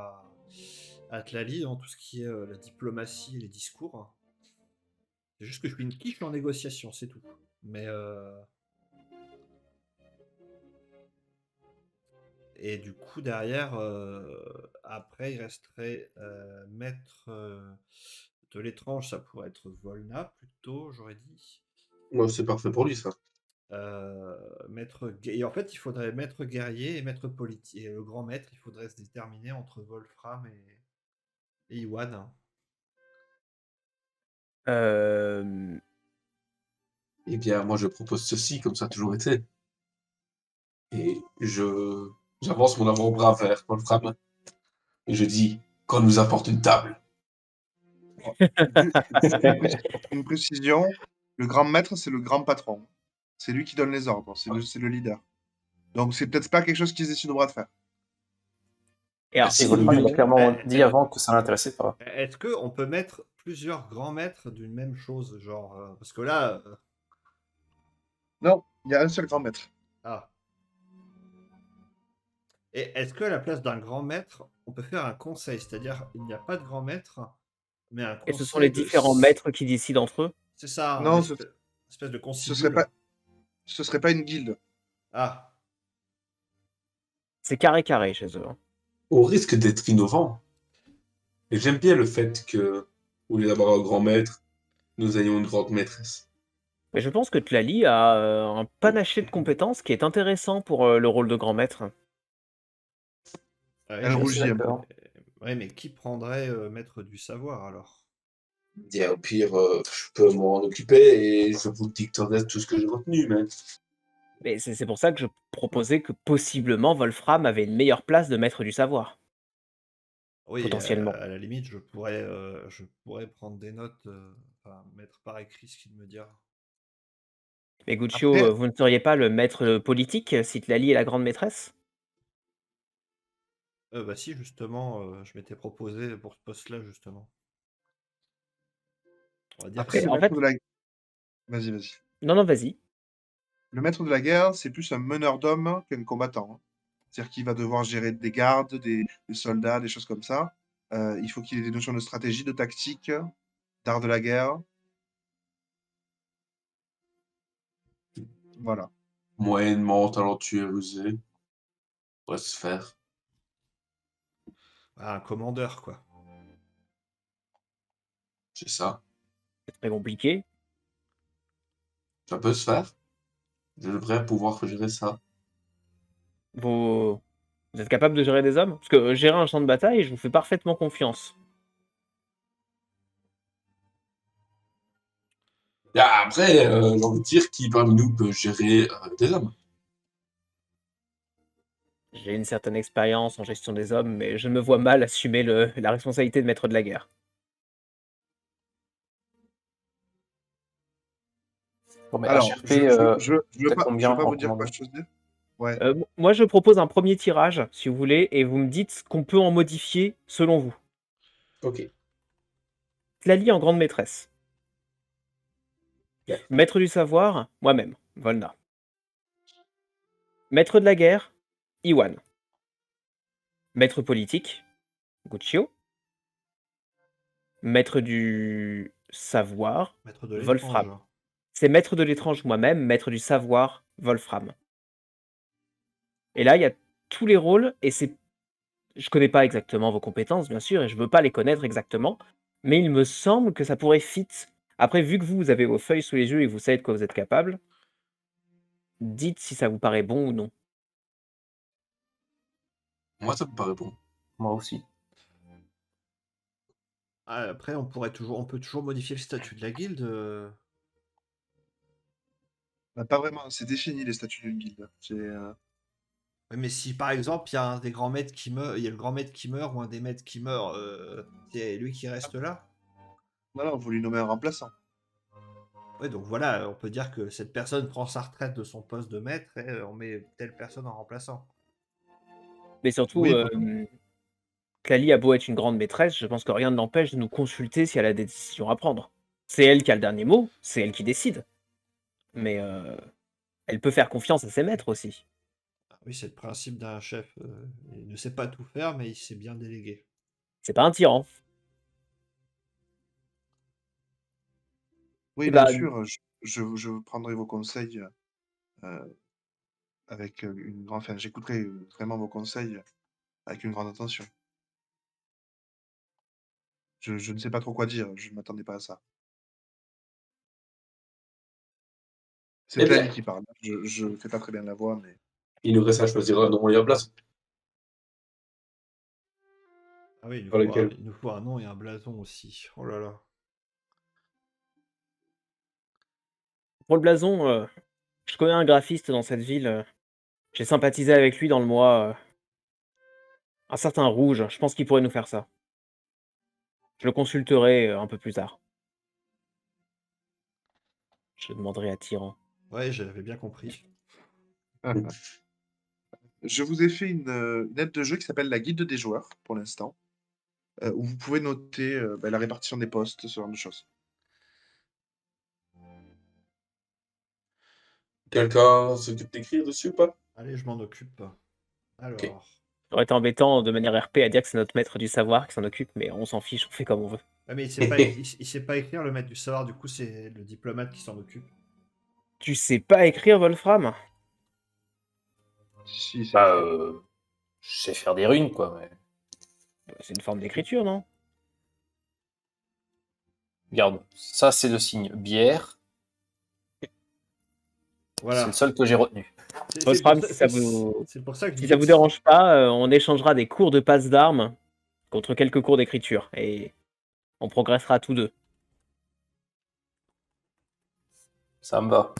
à Tlali dans tout ce qui est la diplomatie et les discours. C'est juste que je suis une quiche en négociation, c'est tout. Mais. Et du coup, derrière, après, il resterait maître de l'étrange, ça pourrait être Volna plutôt, j'aurais dit. Ouais, c'est parfait pour lui, ça. Et en fait, il faudrait maître guerrier et maître politique. Et le grand maître, il faudrait se déterminer entre Wolfram et Iwan, hein. Euh, Eh bien, moi, je propose ceci, comme ça a toujours été. Et j'avance mon avant-bras vers Wolfram. Et je dis, qu'on nous apporte une table. Une précision, le grand maître, c'est le grand patron. C'est lui qui donne les ordres, c'est le leader. Donc c'est peut-être pas quelque chose qu'ils décidera de faire. Et alors, Si, Et vous Wolfram, lui, il a clairement Euh, dit avant que ça l'intéressait pas. Est-ce qu'on peut mettre plusieurs grands maîtres d'une même chose, genre parce que là, Non, il y a un seul grand maître. ah. Et est-ce qu'à la place d'un grand maître, on peut faire un conseil, c'est-à-dire il n'y a pas de grand maître, mais un et ce sont les conseil de. différents maîtres qui décident entre eux. C'est ça, Non, espèce de ce serait conciliule. pas, ce serait pas une guilde. Ah, C'est carré chez eux, hein. au risque d'être innovant, et j'aime bien le fait que, au lieu d'avoir un grand maître, nous ayons une grande maîtresse. Mais je pense que Tlali a un panaché de compétences qui est intéressant pour le rôle de grand maître. ouais, Elle Je suis mais, assez rougit un peu. d'accord. ouais, mais qui prendrait maître du savoir alors? Et au pire, je peux m'en occuper et je vous dicterai tout ce que j'ai retenu, mais Mais c'est pour ça que je proposais que possiblement Wolfram avait une meilleure place de maître du savoir, Oui, potentiellement. à la limite, je pourrais prendre des notes, enfin, mettre par écrit ce qu'il me dira. Mais Guccio, Après, vous ne seriez pas le maître politique si Tlali est la grande maîtresse? Bah si, justement, je m'étais proposé pour ce poste-là, justement. On va dire que après Mais le c'est. en maître fait, de la... Vas-y, vas-y. non, vas-y. Le maître de la guerre, c'est plus un meneur d'hommes qu'un combattant, hein. C'est-à-dire qu'il va devoir gérer des gardes, des soldats, des choses comme ça. Il faut qu'il ait des notions de stratégie, de tactique, d'art de la guerre. Voilà. moyennement talentueux et rusé, pourrait se faire. Un commandeur, quoi. C'est ça. C'est très compliqué. Ça peut se faire. Je devrais pouvoir gérer ça. Vous... vous êtes capable de gérer des hommes? Parce que gérer un champ de bataille, je vous fais parfaitement confiance. Et après, j'ai envie de dire qui parmi nous peut gérer des hommes. J'ai une certaine expérience en gestion des hommes, mais je me vois mal assumer la responsabilité de maître de la guerre. Bon, mais Alors, HRP, je t'as veux combien pas en vous dire quoi commandement? je dire. Ouais. Moi, je propose un premier tirage, si vous voulez, et vous me dites qu'on peut en modifier selon vous. Ok. Tlali en grande maîtresse. Yeah. Maître du savoir, moi-même, Volna. Maître de la guerre, Iwan. Maître politique, Guccio. Maître du savoir, Maître de Wolfram. l'étrange. C'est maître de l'étrange moi-même, maître du savoir, Wolfram. Et là, il y a tous les rôles, et c'est... Je connais pas exactement vos compétences, bien sûr, et je veux pas les connaître exactement, mais il me semble que ça pourrait fit. Après, vu que vous avez vos feuilles sous les yeux et que vous savez de quoi vous êtes capable, dites si ça vous paraît bon ou non. Moi, ça me paraît bon. Moi aussi. Après, on peut toujours modifier le statut de la guilde. Bah, pas vraiment, c'est défini les statuts d'une guilde. Ouais, mais si par exemple il y a un des grands maîtres qui meurt, il y a le grand maître qui meurt ou un des maîtres qui meurt, c'est lui qui reste là. Voilà, vous lui nommez un remplaçant. Ouais, donc voilà, on peut dire que cette personne prend sa retraite de son poste de maître et on met telle personne en remplaçant. Mais surtout, Oui, bon, Cali a beau être une grande maîtresse, je pense que rien ne l'empêche de nous consulter si elle a des décisions à prendre. C'est elle qui a le dernier mot, c'est elle qui décide. Mais elle peut faire confiance à ses maîtres aussi. Ah oui, c'est le principe d'un chef. Il ne sait pas tout faire, mais il sait bien déléguer. C'est pas un tyran. oui, Et bien bah, sûr, je prendrai vos conseils euh, avec une grande... Enfin, j'écouterai vraiment vos conseils avec une grande attention. Je ne sais pas trop quoi dire, je ne m'attendais pas à ça. C'est Eh bien, Tlali qui parle. Je ne fais pas très bien la voix, mais... il nous reste à choisir un nom et un blason. Ah oui, Sur lequel il nous faut un nom et un blason aussi. Oh là là. pour le blason, je connais un graphiste dans cette ville. J'ai sympathisé avec lui dans le mois. Un certain Rouge, je pense qu'il pourrait nous faire ça. Je le consulterai un peu plus tard. Je demanderai à Tyran. Ouais, j'avais bien compris. Je vous ai fait une aide de jeu qui s'appelle la guide des joueurs, pour l'instant, où vous pouvez noter la répartition des postes, ce genre de choses. Quelqu'un s'occupe d'écrire dessus ou pas? Allez, je m'en occupe. Ok. Alors. Ça aurait été embêtant de manière RP à dire que c'est notre maître du savoir qui s'en occupe, mais on s'en fiche, on fait comme on veut. Ouais, mais il sait pas écrire, le maître du savoir, du coup, c'est le diplomate qui s'en occupe. Tu sais pas écrire, Wolfram? Si, c'est Bah, écrit. je sais faire des runes, quoi. Mais... C'est une forme d'écriture, non? Regarde, ça, c'est le signe bière. C'est Voilà. le seul que j'ai retenu. Wolfram, si ça vous, c'est pour ça que je si dis ça vous dérange pas, on échangera des cours de passe d'armes contre quelques cours d'écriture, et on progressera tous deux. Ça me va.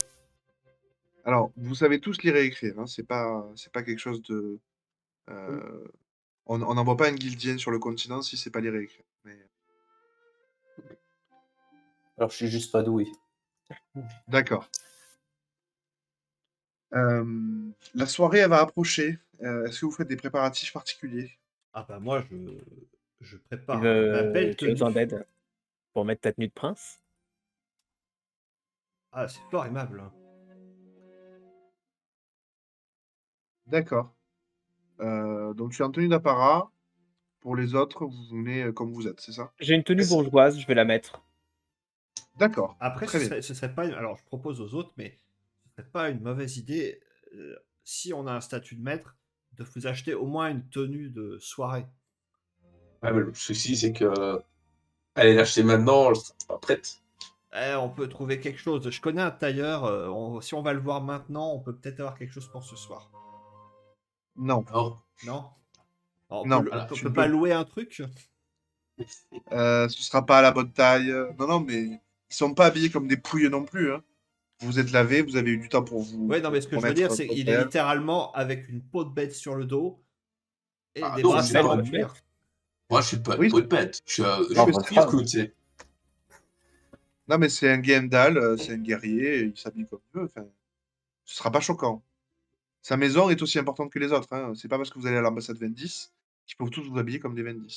Alors, vous savez tous lire et écrire, hein, c'est pas quelque chose de... on n'envoie pas une guildienne sur le continent si c'est pas lire et écrire. Mais... Alors, je suis juste pas doué. D'accord. La soirée, elle va approcher. Est-ce que vous faites des préparatifs particuliers? Ah bah moi, je Tu prépare ma belle as besoin tenue. d'aide pour mettre ta tenue de prince? Ah, c'est fort aimable. D'accord. Donc, tu es en tenue d'apparat. Pour les autres, vous venez comme vous êtes, c'est ça? J'ai une tenue bourgeoise, je vais la mettre. D'accord. Après, Très bien. ce serait pas... Alors, je propose aux autres, mais ce serait pas une mauvaise idée, si on a un statut de maître, de vous acheter au moins une tenue de soirée. Ouais, mais le souci, c'est que aller l'acheter maintenant, elle sera pas prête. On peut trouver quelque chose. Je connais un tailleur, si on va le voir maintenant, on peut peut-être avoir quelque chose pour ce soir. Non. Non. Non? Alors, Non, on tu peut ne pas peux. louer un truc? Ce sera pas à la bonne taille. Non, non, mais ils sont pas habillés comme des pouilleux non plus, hein. Vous êtes lavé, vous avez eu du temps pour vous Ouais, non, mais ce que pour je veux mettre dire, votre c'est qu'il est verre. littéralement avec une peau de bête sur le dos et Ah des non, C'est je une suis brassards belle pas. en bonne cuir. fête. Moi, je suis pas Oui, une peau de bête. Je oui, mais suis c'est- pire que, tu sais. non, mais c'est un Gaendal, c'est un guerrier, il s'habille comme il veut. Enfin, ce sera pas choquant. Sa maison est aussi importante que les autres, hein. C'est pas parce que vous allez à l'ambassade 20 qu'ils peuvent tous vous habiller comme des 20.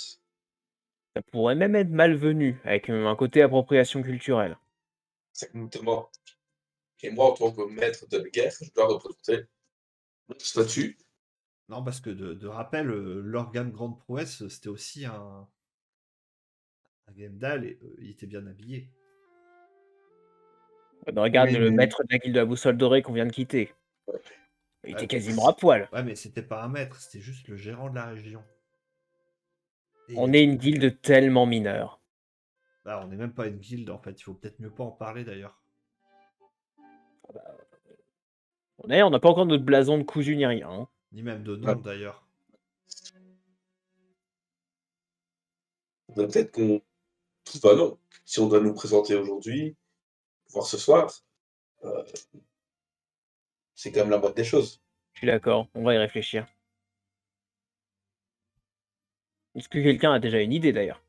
Ça pourrait même être malvenu, avec un côté appropriation culturelle. Exactement. Et moi, en tant que maître de la guerre, je dois représenter mon statut. Non, parce que de rappel, l'organe grande prouesse, c'était aussi un Gandalf et il était bien habillé. Regarde Oui, le mais maître de la guilde de la boussole dorée qu'on vient de quitter. Il Ouais, était quasiment à poil. ouais, mais c'était pas un maître, c'était juste le gérant de la région. Et On est une guilde tellement mineure. bah, on n'est même pas une guilde en fait, il faut peut-être mieux pas en parler d'ailleurs. On n'a pas encore notre blason de cousu ni rien, hein. Ni même de nom Ouais. d'ailleurs. Peut-être qu'on Bah non. Si on doit nous présenter aujourd'hui, voire ce soir, euh, c'est quand même la moindre des choses. Je suis d'accord, on va y réfléchir. Est-ce que quelqu'un a déjà une idée d'ailleurs?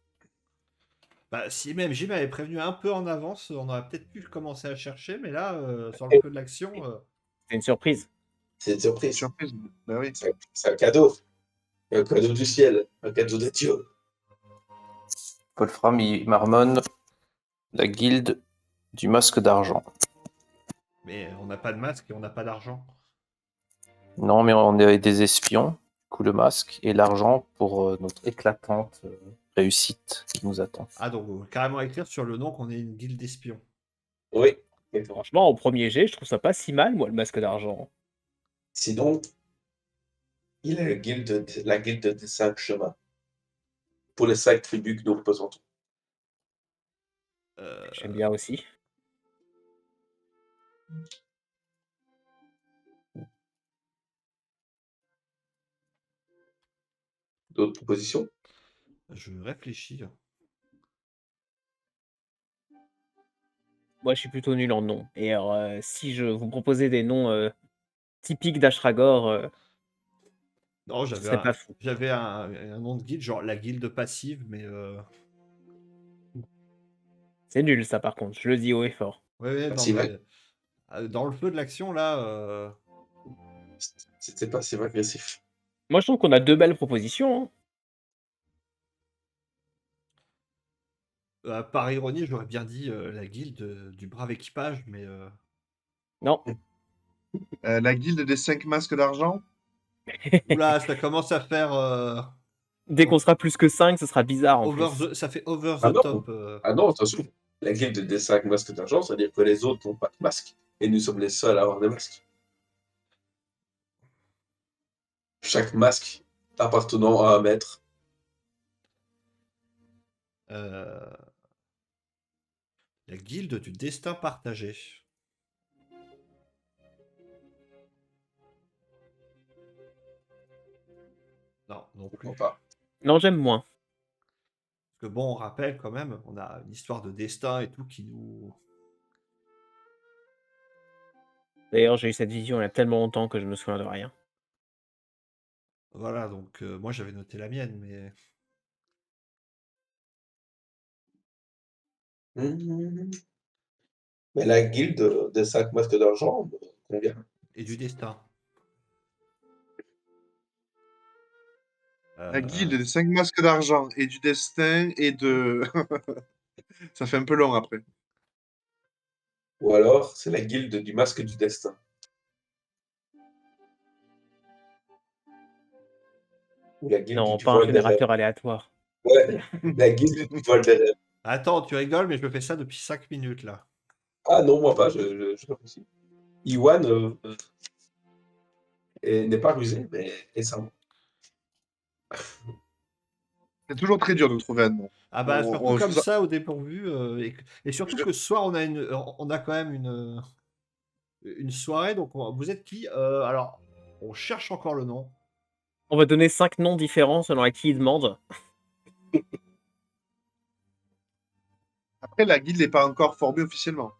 Bah, si même Jim m'avait prévenu un peu en avance, on aurait peut-être pu commencer à chercher, mais là, sur le feu de l'action, C'est une surprise. C'est une surprise. Surprise. Ben oui. C'est un cadeau. Un cadeau du ciel. Un cadeau de Dieu. Wolfram, il marmonne la guilde du masque d'argent. mais on n'a pas de masque et on n'a pas d'argent. Non, mais on est des espions. Du coup, le masque et l'argent pour notre éclatante réussite qui nous attend. Ah, donc carrément écrire sur le nom qu'on est une guilde d'espions. Oui. Exactement. Franchement, au premier jet, je trouve ça pas si mal, moi, le masque d'argent. Sinon, il a la guilde des 5 chemins. Pour les 5 tribus que nous représentons. J'aime bien aussi. D'autres propositions? Je réfléchis. Moi, je suis plutôt nul en noms. Et alors, si je vous proposais des noms typiques d'Ashragor, Non, ce serait pas fou. j'avais un nom de guilde, genre la guilde passive, mais C'est nul, ça, par contre. Je le dis haut et fort. ouais, non, C'est mais dans le feu de l'action, là, C'était pas assez agressif. Moi, je trouve qu'on a deux belles propositions, hein. par ironie, j'aurais bien dit la guilde du brave équipage, mais Non. La guilde des 5 masques d'argent. oula, ça commence à faire Dès qu'on sera plus que 5, ce sera bizarre en plus. ça fait over Ah the non. top. Ah non, attention. La guilde des 5 masques d'argent, c'est-à-dire que les autres n'ont pas de masque. Et nous sommes les seuls à avoir des masques. Chaque masque appartenant à un maître. La guilde du destin partagé. Non, non plus. Pourquoi pas? Non, j'aime moins. Parce que bon, on rappelle quand même, on a une histoire de destin et tout qui nous... D'ailleurs, j'ai eu cette vision il y a tellement longtemps que je me souviens de rien. Voilà, donc moi j'avais noté la mienne, mais... Mais la guilde des 5 masques d'argent me convient. Et du destin. La guilde des 5 masques d'argent et du destin et de. Ça fait un peu long après. Ou alors, c'est la guilde du masque du destin. Ou la guilde Non, du pas un voile des rêves. générateur aléatoire. Ouais, la guilde du voile des rêves. Attends, tu rigoles, mais je me fais ça depuis 5 minutes là. Ah non, moi pas, je réfléchis. Iwan n'est pas rusé, mais est savant. C'est toujours très dur de trouver un nom. Ah bah On- surtout on- comme ça- ça au dépourvu, et surtout Je- que ce soir on a quand même une soirée, donc vous êtes qui? Alors, on cherche encore le nom. On va donner 5 noms différents selon à qui il demande. Après, la guilde n'est pas encore formée officiellement.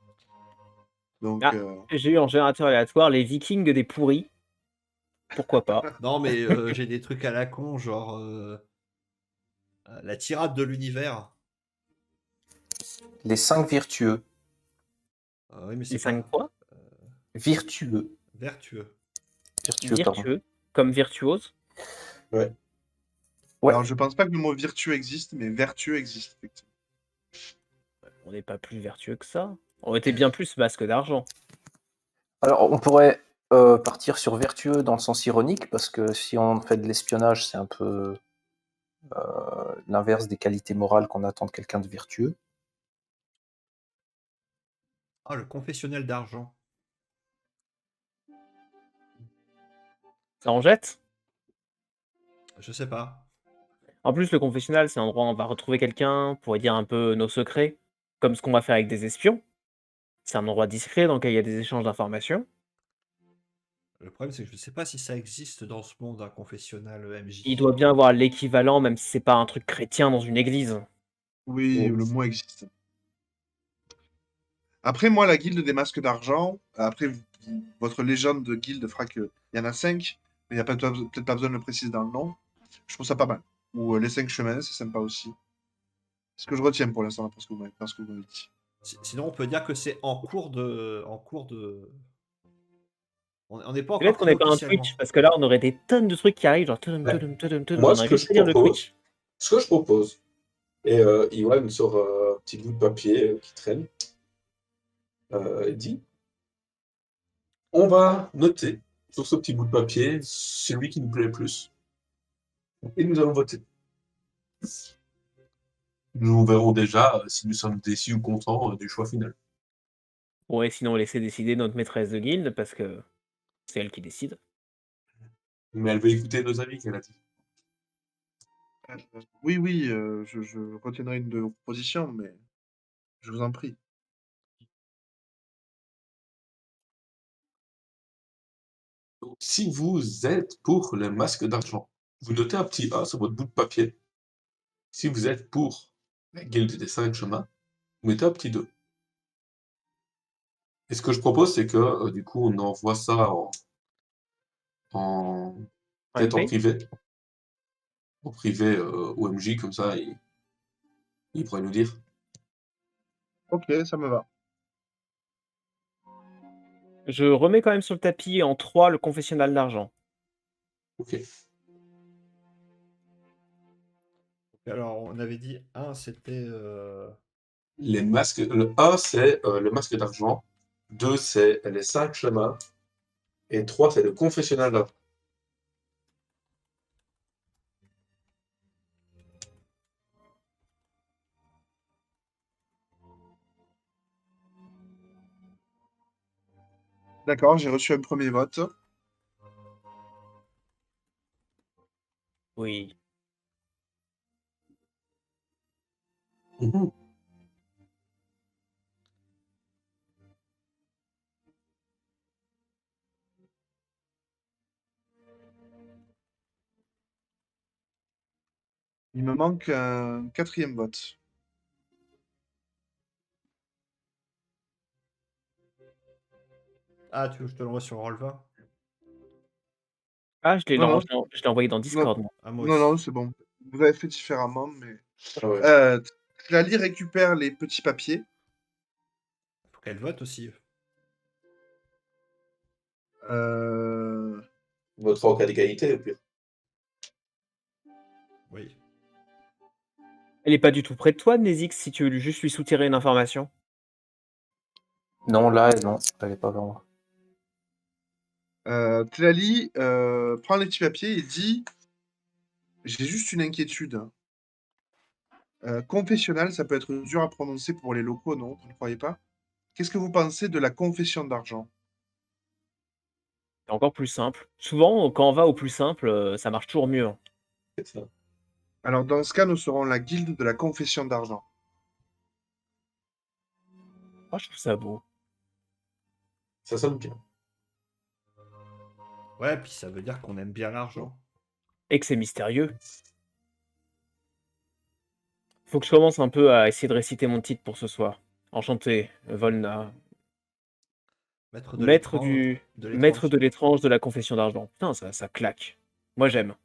Donc, Ah. J'ai eu en générateur aléatoire les Vikings des pourris. Pourquoi pas? Non mais j'ai des trucs à la con, genre la tirade de l'univers. Les 5 vertueux. Oui, mais c'est Les 5 quoi? Vertueux. vertueux. Pardon. Virtueux. Comme virtuose. Ouais. alors, je pense pas que le mot vertueux existe, mais vertueux existe, effectivement. On n'est pas plus vertueux que ça. On était bien plus masque d'argent. Alors, on pourrait partir sur vertueux dans le sens ironique, parce que si on fait de l'espionnage, c'est un peu l'inverse des qualités morales qu'on attend de quelqu'un de vertueux. Ah, le confessionnel d'argent. Ça en jette? Je sais pas. En plus, le confessionnal, c'est un endroit où on va retrouver quelqu'un, on pourrait dire un peu nos secrets, comme ce qu'on va faire avec des espions. C'est un endroit discret dans lequel il y a des échanges d'informations. Le problème, c'est que je sais pas si ça existe dans ce monde, un confessionnal MJ. Il doit bien avoir l'équivalent, même si c'est pas un truc chrétien dans une église. Oui, Bon. le mot existe. Après, moi, la guilde des masques d'argent, après, votre légende de guilde fera qu'il y en a 5, mais il n'y a peut-être pas besoin de le préciser dans le nom. Je trouve ça pas mal. Ou les 5 chemins, c'est sympa aussi. C'est ce que je retiens pour l'instant, parce que vous m'avez dit. Sinon, on peut dire que c'est en cours de. On n'est pas C'est encore bête qu'on pris n'ait pas un Twitch, officiellement. parce que là, on aurait des tonnes de trucs qui arrivent, genre Ouais. on Moi, ce n'aurait que juste je à dire le propose, Twitch. et Iwan sort un petit bout de papier qui traîne, il dit, on va noter sur ce petit bout de papier celui qui nous plaît le plus, et nous allons voter. Nous verrons déjà si nous sommes déçus ou contents du choix final. Ouais, sinon, laisser décider notre maîtresse de guilde, parce que c'est elle qui décide. Mais elle veut écouter nos avis, qu'elle a dit. Oui, oui, je retiendrai une de vos propositions, mais je vous en prie. Donc, si vous êtes pour le masque d'argent, vous notez un petit A sur votre bout de papier. Si vous êtes pour la guilde des 5 chemins, vous mettez un petit 2. Et ce que je propose, c'est que du coup, on envoie ça en peut-être MP? en privé au MJ, comme ça, il pourrait nous dire. Ok, ça me va. Je remets quand même sur le tapis en 3 le confessionnal d'argent. Ok. Alors, on avait dit un, c'était. Les masques, le 1, c'est le masque d'argent. 2, c'est les 5 chemins. Et 3, c'est le confessionnal d'argent. D'accord, j'ai reçu un premier vote. Oui. Mhm. Il me manque un quatrième vote. Ah, tu veux que je te l'envoie sur Roll20? Ah, je l'ai Non, non, je l'ai envoyé dans non, Discord, moi. Ah, moi non, non, aussi. c'est bon. Vous avez fait différemment, mais... Ah ouais. Tlali récupère les petits papiers. Faut qu'elle vote aussi. Euh, Votre en cas d'égalité, au pire. Oui. Elle est pas du tout près de toi, Nezix, si tu veux juste lui soutirer une information. Non, là, non, elle est pas vers moi. Tlali prend les petits papiers et dit: j'ai juste une inquiétude. Confessionnal, ça peut être dur à prononcer pour les locaux, non? Vous ne croyez pas? Qu'est-ce que vous pensez de la confession d'argent? C'est encore plus simple. Souvent, quand on va au plus simple, ça marche toujours mieux, hein. C'est ça. Alors, dans ce cas, nous serons la guilde de la confession d'argent. Ah, je trouve ça beau. Ça sonne bien. Ouais, puis ça veut dire qu'on aime bien l'argent. Et que c'est mystérieux. Faut que je commence un peu à essayer de réciter mon titre pour ce soir. Enchanté, Volna, Maître de maître l'étrange. du De maître l'étrange. de l'étrange de la confession d'argent. Putain, ça claque. Moi, j'aime.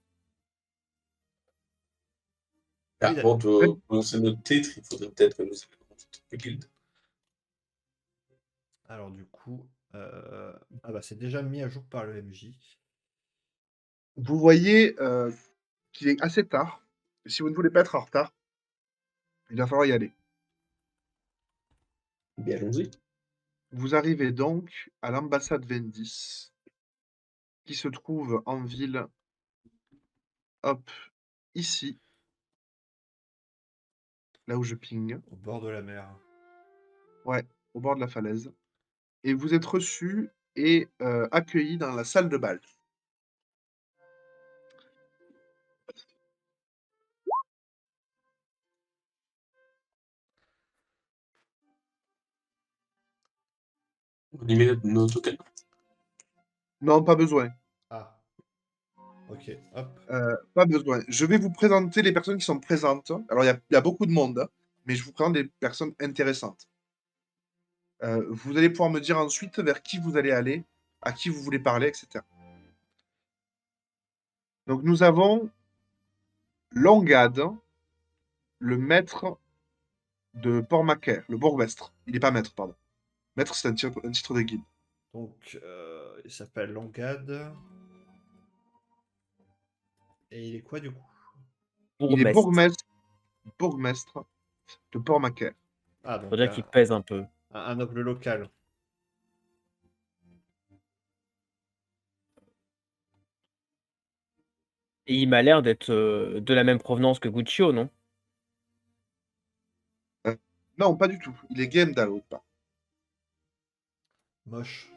Oui, Avant de prononcer notre titre, il faudrait peut-être que nous appelions notre guilde. alors du coup. Ah bah c'est déjà mis à jour par le MJ. Vous voyez qu'il est assez tard. Et si vous ne voulez pas être en retard, il va falloir y aller. Bien, allons-y. Vous arrivez donc à l'ambassade Vendis, qui se trouve en ville, hop, ici, là où je ping. Au bord de la mer. Ouais, au bord de la falaise. Et vous êtes reçu et accueilli dans la salle de bal. On y met nos tokens. Non, pas besoin. Ah. Ok, hop. Pas besoin. Je vais vous présenter les personnes qui sont présentes. Alors, il y a beaucoup de monde, hein, mais je vous présente des personnes intéressantes. Vous allez pouvoir me dire ensuite vers qui vous allez aller, à qui vous voulez parler, etc. Donc nous avons Longade, le maître de Port-Macaire, le bourgmestre. Il n'est pas maître, pardon. Maître, c'est un titre de guilde. Donc, il s'appelle Langade. Et il est quoi du coup? Il est Bourgmestre. bourgmestre de Port-Macaire. Ah, donc Faut dire qu'il pèse un peu. un noble local. Et il m'a l'air d'être de la même provenance que Guccio, non? Non, pas du tout. Il est Gaemdal autre part. Moche.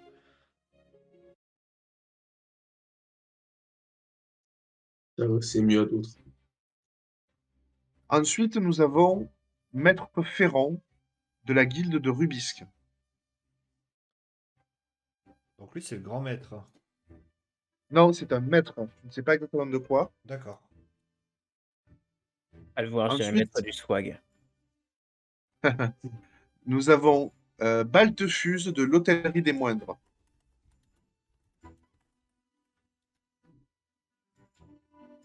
C'est mieux à d'autres. Ensuite, nous avons Maître Ferron de la guilde de Rubisque. Donc lui, c'est le grand maître. Non, c'est un maître. Je ne sais pas exactement de quoi. D'accord. À le voir, je dirais Ensuite, mettre du swag. nous avons Baltefuse de l'Hôtellerie des Moindres.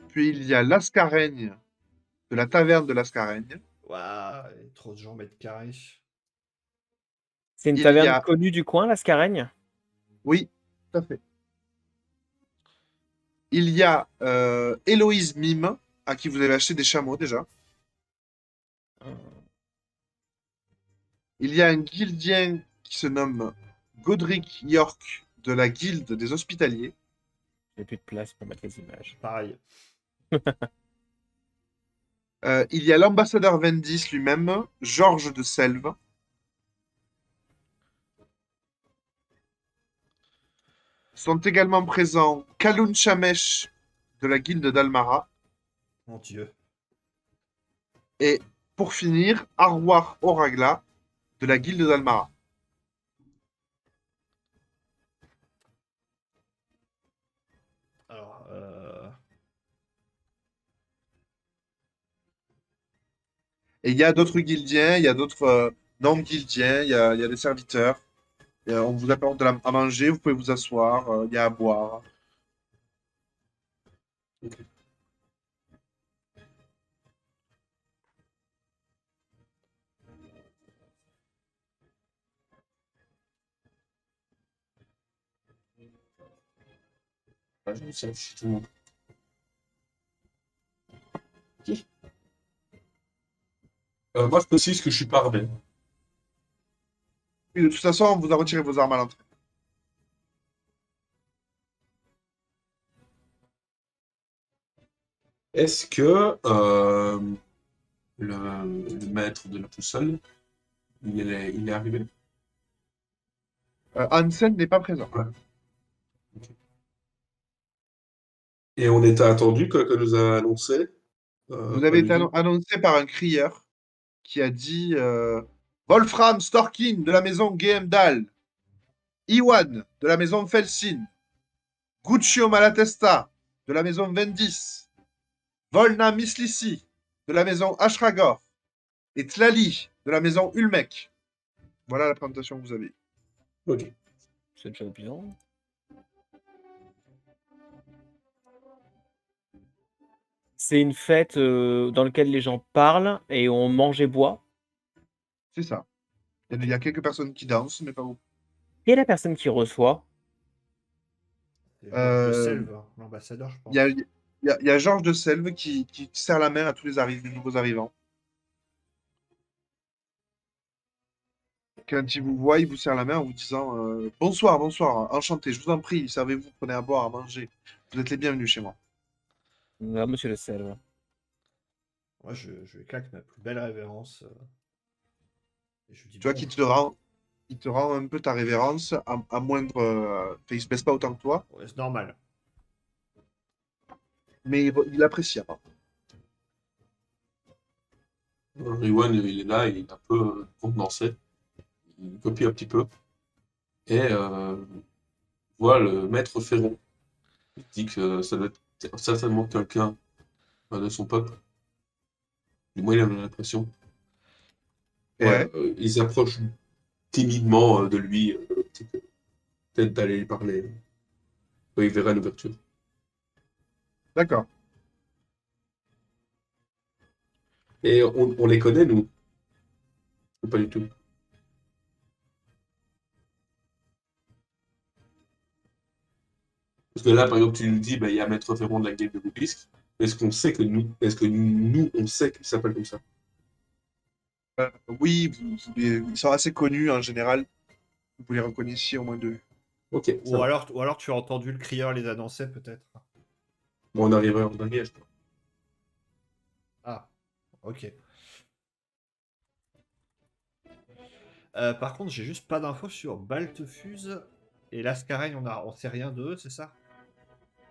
Puis il y a Lascareigne de la Taverne de Lascareigne. Waouh, il y a trop de gens mètres carrés. C'est une Il y taverne a- connue du coin, la Scareigne? Oui, tout à fait. Il y a Héloïse Mime, à qui vous avez acheté des chameaux déjà. Il y a un guildien qui se nomme Godric York de la guilde des hospitaliers. J'ai plus de place pour mettre les images. Pareil. Il y a l'ambassadeur Vendis lui-même, Georges de Selve. Sont également présents Kaloun Chamesh de la guilde d'Almara. Mon Dieu. Et pour finir, Arwar Oragla de la guilde d'Almara. Alors, Et il y a d'autres guildiens, il y a d'autres non-guildiens, il y a des serviteurs. On vous apporte à manger, vous pouvez vous asseoir, il y a à boire. Ouais, je sais, c'est tout le monde. Qui moi, je précise que je suis pas armé. Et de toute façon, on vous a retiré vos armes à l'entrée. Est-ce que le maître de la boussole, il est arrivé? Hansen n'est pas présent. Ouais. Ok. Et on était attendu que nous a annoncé. Vous pas avez du été tout. annoncé par un crieur qui a dit Wolfram Storkin de la maison Gaemdal, Iwan de la maison Felsin, Guccio Malatesta de la maison Vendis, Volna Mislissi de la maison Ashragor et Tlali de la maison Ulmek. Voilà la présentation que vous avez. Ok. C'est déjà bien. C'est une fête dans laquelle les gens parlent et on mange et boit. C'est ça. Il y a quelques personnes qui dansent, mais pas beaucoup. Qui est la personne qui reçoit? c'est Georges de Euh, Selve, l'ambassadeur, je pense. Il y a Georges de Selve qui serre la main à tous les nouveaux arrivants. Quand il vous voit, il vous serre la main en vous disant bonsoir, bonsoir, enchanté, je vous en prie, servez-vous, prenez à boire, à manger. Vous êtes les bienvenus chez moi. Ah, monsieur le Selve. Moi, je lui claque ma plus belle révérence. Et je lui dis Tu vois bon, qu'il il te rend un peu ta révérence, à moindre. Enfin, il se baisse pas autant que toi, ouais, c'est normal. mais il apprécie. Apparemment. Riwan, il est là, il est un peu contenancé. Il copie un petit peu. Et voit le maître Ferron. Il dit que ça doit être certainement quelqu'un de son peuple. Du moins, il en a l'impression. Et Ouais, ils s'approchent timidement de lui, peut-être d'aller lui parler. Oui, il verra une ouverture. d'accord. Et on les connaît, nous? Ou pas du tout? Parce que là, par exemple, tu nous dis, bah, il y a Maître Ferrand de la Guilde de Loupisque. Est-ce que nous, on sait qu'il s'appelle comme ça? Oui, ils sont assez connus en général. Vous les reconnaissiez au moins deux. Ok, ça va. Ou alors tu as entendu le crieur les annoncer peut-être. Bon, on arrivera en dernier, je crois. Ah, ok. Par contre, j'ai juste pas d'infos sur Baltefuse et Lascareigne, on sait rien d'eux, c'est ça?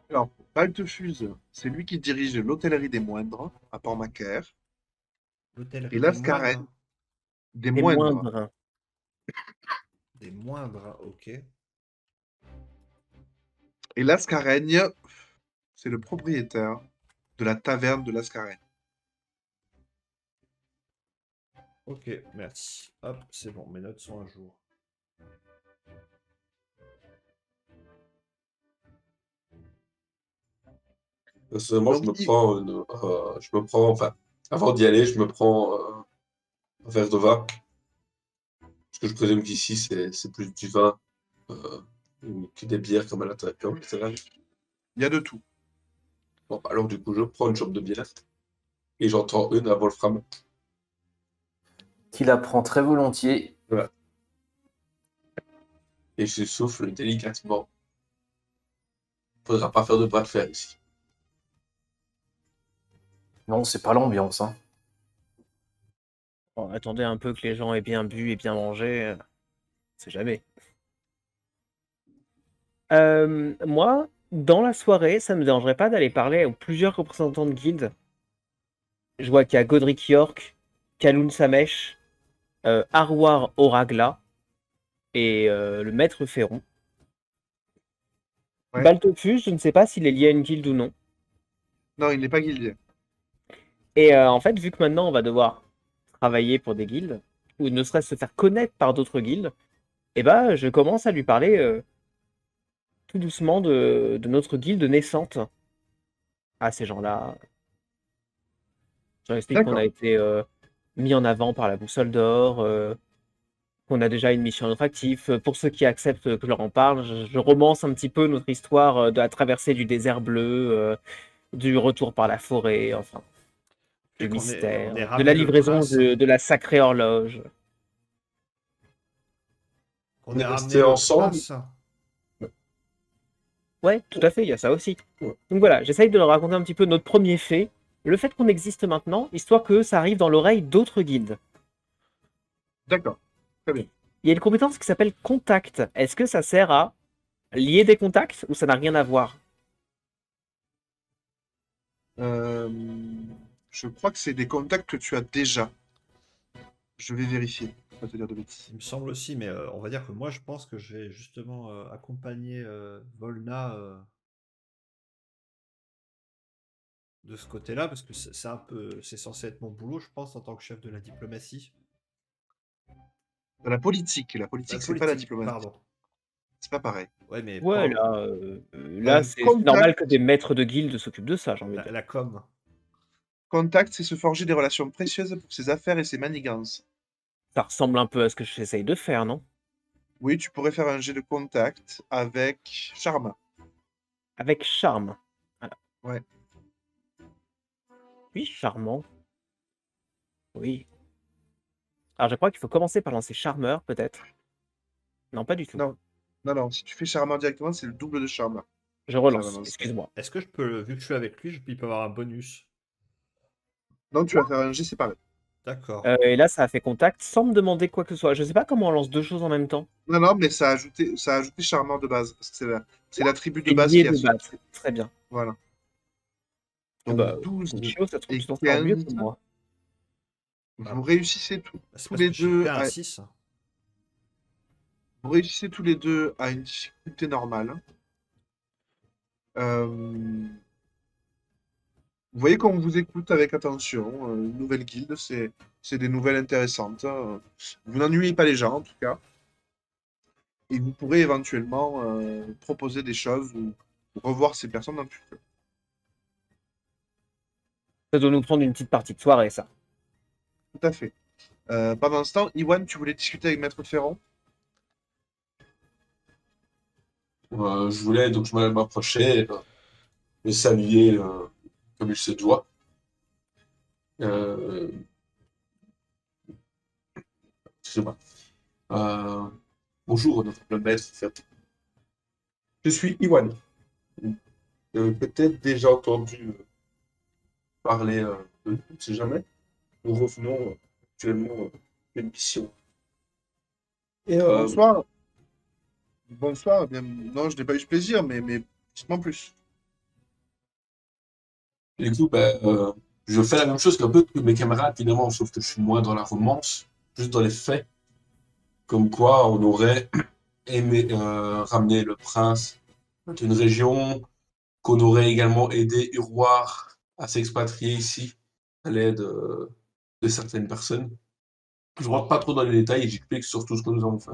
Alors, Baltefuse, c'est lui qui dirige l'hôtellerie des moindres à Port-Macaire. Et L'hôtellerie des Lascarène, moines. des Des moindres. moindres. Des moindres, ok. Et Lascareigne, c'est le propriétaire de la taverne de Lascareigne. Ok, merci. Hop, c'est bon, mes notes sont à jour. Personnellement, Donc, enfin, avant d'y aller, je me prends un verre de vin. Parce que je présume qu'ici, c'est plus du vin euh, que des bières comme à l'intérieur. il y a de tout. Bon, alors du coup, je prends une chope de bière et j'entends une à Wolfram. Qui la prend très volontiers. Voilà. Et je souffle délicatement. Faudra pas faire de bras de fer ici. Non, c'est pas l'ambiance, hein. Bon, attendez un peu que les gens aient bien bu et bien mangé. C'est jamais. Moi, dans la soirée, ça me dérangerait pas d'aller parler aux plusieurs représentants de guildes. Je vois qu'il y a Godric York, Kaloun Samesh, Arwar Oragla et le Maître Ferron. Ouais. Baltofus, je ne sais pas s'il est lié à une guilde ou non. Non, il n'est pas guildier. Et en fait, vu que maintenant on va devoir travailler pour des guildes, ou ne serait-ce se faire connaître par d'autres guildes, et ben je commence à lui parler tout doucement de notre guilde naissante à ces gens-là. Je leur explique qu'on D'accord. a été mis en avant par la Boussole d'Or, qu'on a déjà une mission à notre actif. Pour ceux qui acceptent que je leur en parle, je romance un petit peu notre histoire de la traversée du désert bleu, du retour par la forêt, enfin, Fait du on est mystère, de la ramené le livraison prince. de la sacrée horloge. On On est est ramené restés le ensemble. prince. Ouais, tout à fait, il y a ça aussi. Ouais. Donc voilà, j'essaye de leur raconter un petit peu notre premier fait, le fait qu'on existe maintenant, histoire que ça arrive dans l'oreille d'autres guildes. D'accord. Très bien. Il y a une compétence qui s'appelle contact. Est-ce que ça sert à lier des contacts ou ça n'a rien à voir? Euh, je crois que c'est des contacts que tu as déjà. Je vais vérifier. Pour pas te dire de bêtises. Il me semble aussi, mais on va dire que moi je pense que je vais justement accompagner Volna de ce côté-là, parce que c'est un peu, c'est censé être mon boulot, je pense, en tant que chef de la diplomatie. De la politique. La politique, c'est pas la Politique, diplomatie. pardon. C'est pas pareil. Ouais, mais Ouais, pardon. là c'est normal Contact. que des maîtres de guilde s'occupent de ça, j'ai envie de La, dire. la com. Contact, c'est se forger des relations précieuses pour ses affaires et ses manigances. Ça ressemble un peu à ce que j'essaye de faire, non? Oui, tu pourrais faire un jet de contact avec Charme. Avec charme. Voilà. Ouais. Oui, charmant. Oui. Alors je crois qu'il faut commencer par lancer charmeur, peut-être. Non, pas du tout. Non, non, non. Si tu fais Charmeur directement, c'est le double de Charme. Je Ça va relance, lancer. excuse-moi. Est-ce que je peux, vu que je suis avec lui, il peut avoir un bonus? Non, tu vas faire un jet séparé. D'accord. Et là, ça a fait contact sans me demander quoi que ce soit. Je sais pas comment on lance deux choses en même temps. Non, non, mais ça a ajouté Charmeur de base. Parce que c'est l'attribut de C'est base lié qui est de base. associé. Très bien. Voilà. Bah, Donc 12 Michio, ça se trouve, et tu t'en sors mieux 15, que moi. vous réussissez C'est tous parce les que j'ai fait deux un à, 6. vous réussissez tous les deux à une difficulté normale. Euh, Vous voyez qu'on vous écoute avec attention. Une nouvelle guilde, c'est des nouvelles intéressantes. Vous n'ennuyez pas les gens, en tout cas. Et vous pourrez éventuellement proposer des choses ou revoir ces personnes dans le futur. Ça doit nous prendre une petite partie de soirée, ça. Tout à fait. Pendant ce temps, Iwan, tu voulais discuter avec Maître Ferron? Je voulais, donc je m'approchais, le saluer comme il se doit. Euh, Excusez-moi. Euh, Bonjour, honorable maître. Je suis Iwan. Peut-être déjà entendu parler de nous, on ne sait jamais. Nous revenons actuellement d'une mission. Et Bonsoir. Bonsoir. Bien... Non, je n'ai pas eu ce plaisir, mais dites-moi plus. du coup, je fais la même chose qu'un peu que mes camarades, finalement, sauf que je suis moins dans la romance, juste dans les faits. Comme quoi, on aurait aimé ramener le prince d'une région, qu'on aurait également aidé Urwar à s'expatrier ici, à l'aide de certaines personnes. Je ne rentre pas trop dans les détails et j'explique surtout ce que nous avons fait.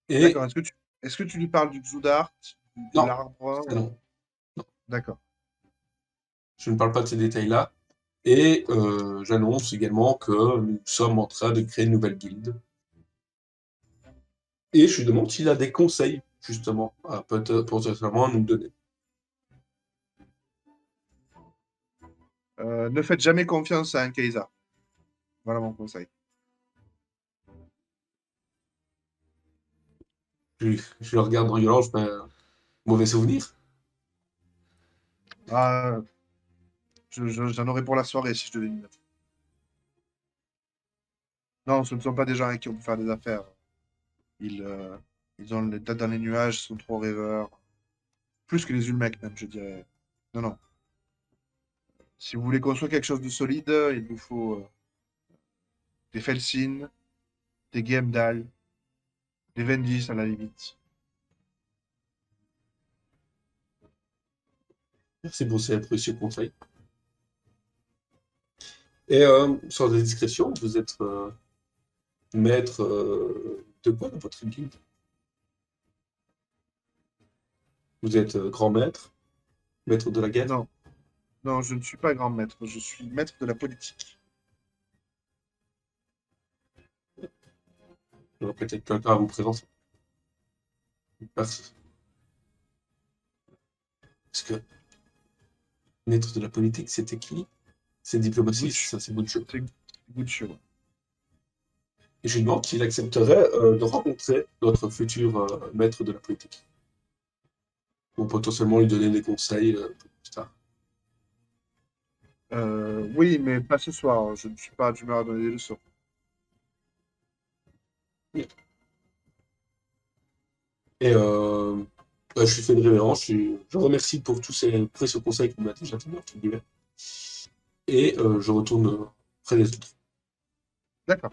Et D'accord. Est-ce que tu lui parles du Xudart, de non, l'arbre? ça non, D'accord. je ne parle pas de ces détails-là. Et j'annonce également que nous sommes en train de créer une nouvelle guilde. Et je lui demande s'il a des conseils, justement, à potentiellement nous donner. Ne faites jamais confiance à un Kaiser. Voilà mon conseil. Je le regarde en rigolant, je fais mauvais souvenir. Ah, j'en aurai pour la soirée si je devais y mettre. Non, ce ne sont pas des gens avec qui on peut faire des affaires. Ils, euh, ils ont les têtes dans les nuages, sont trop rêveurs. Plus que les Ulmecs, même, je dirais. Non, non. Si vous voulez construire quelque chose de solide, il vous faut des Felsin, des Gemdal, des Vendis à la limite. Merci pour ces précieux conseils. Et sans indiscrétion, vous êtes maître de quoi dans votre guilde? Vous êtes grand maître, maître de la guerre? Non, non, je ne suis pas grand maître, je suis maître de la politique. Il y aura peut-être quelqu'un à vous présenter. Parce que maître de la politique, c'était qui? C'est diplomatie, Butch, ça c'est votre jeu. c'est Butch, ouais. Et je lui demande s'il accepterait de rencontrer notre futur maître de la politique. Ou potentiellement lui donner des conseils plus tard. Oui, mais pas ce soir. Je ne suis pas d'humeur à donner des leçons. Et je lui fais une révérence, je remercie pour tous ces précieux conseils qu'il m'a déjà donné, entre guillemets. Et je retourne près des autres. D'accord,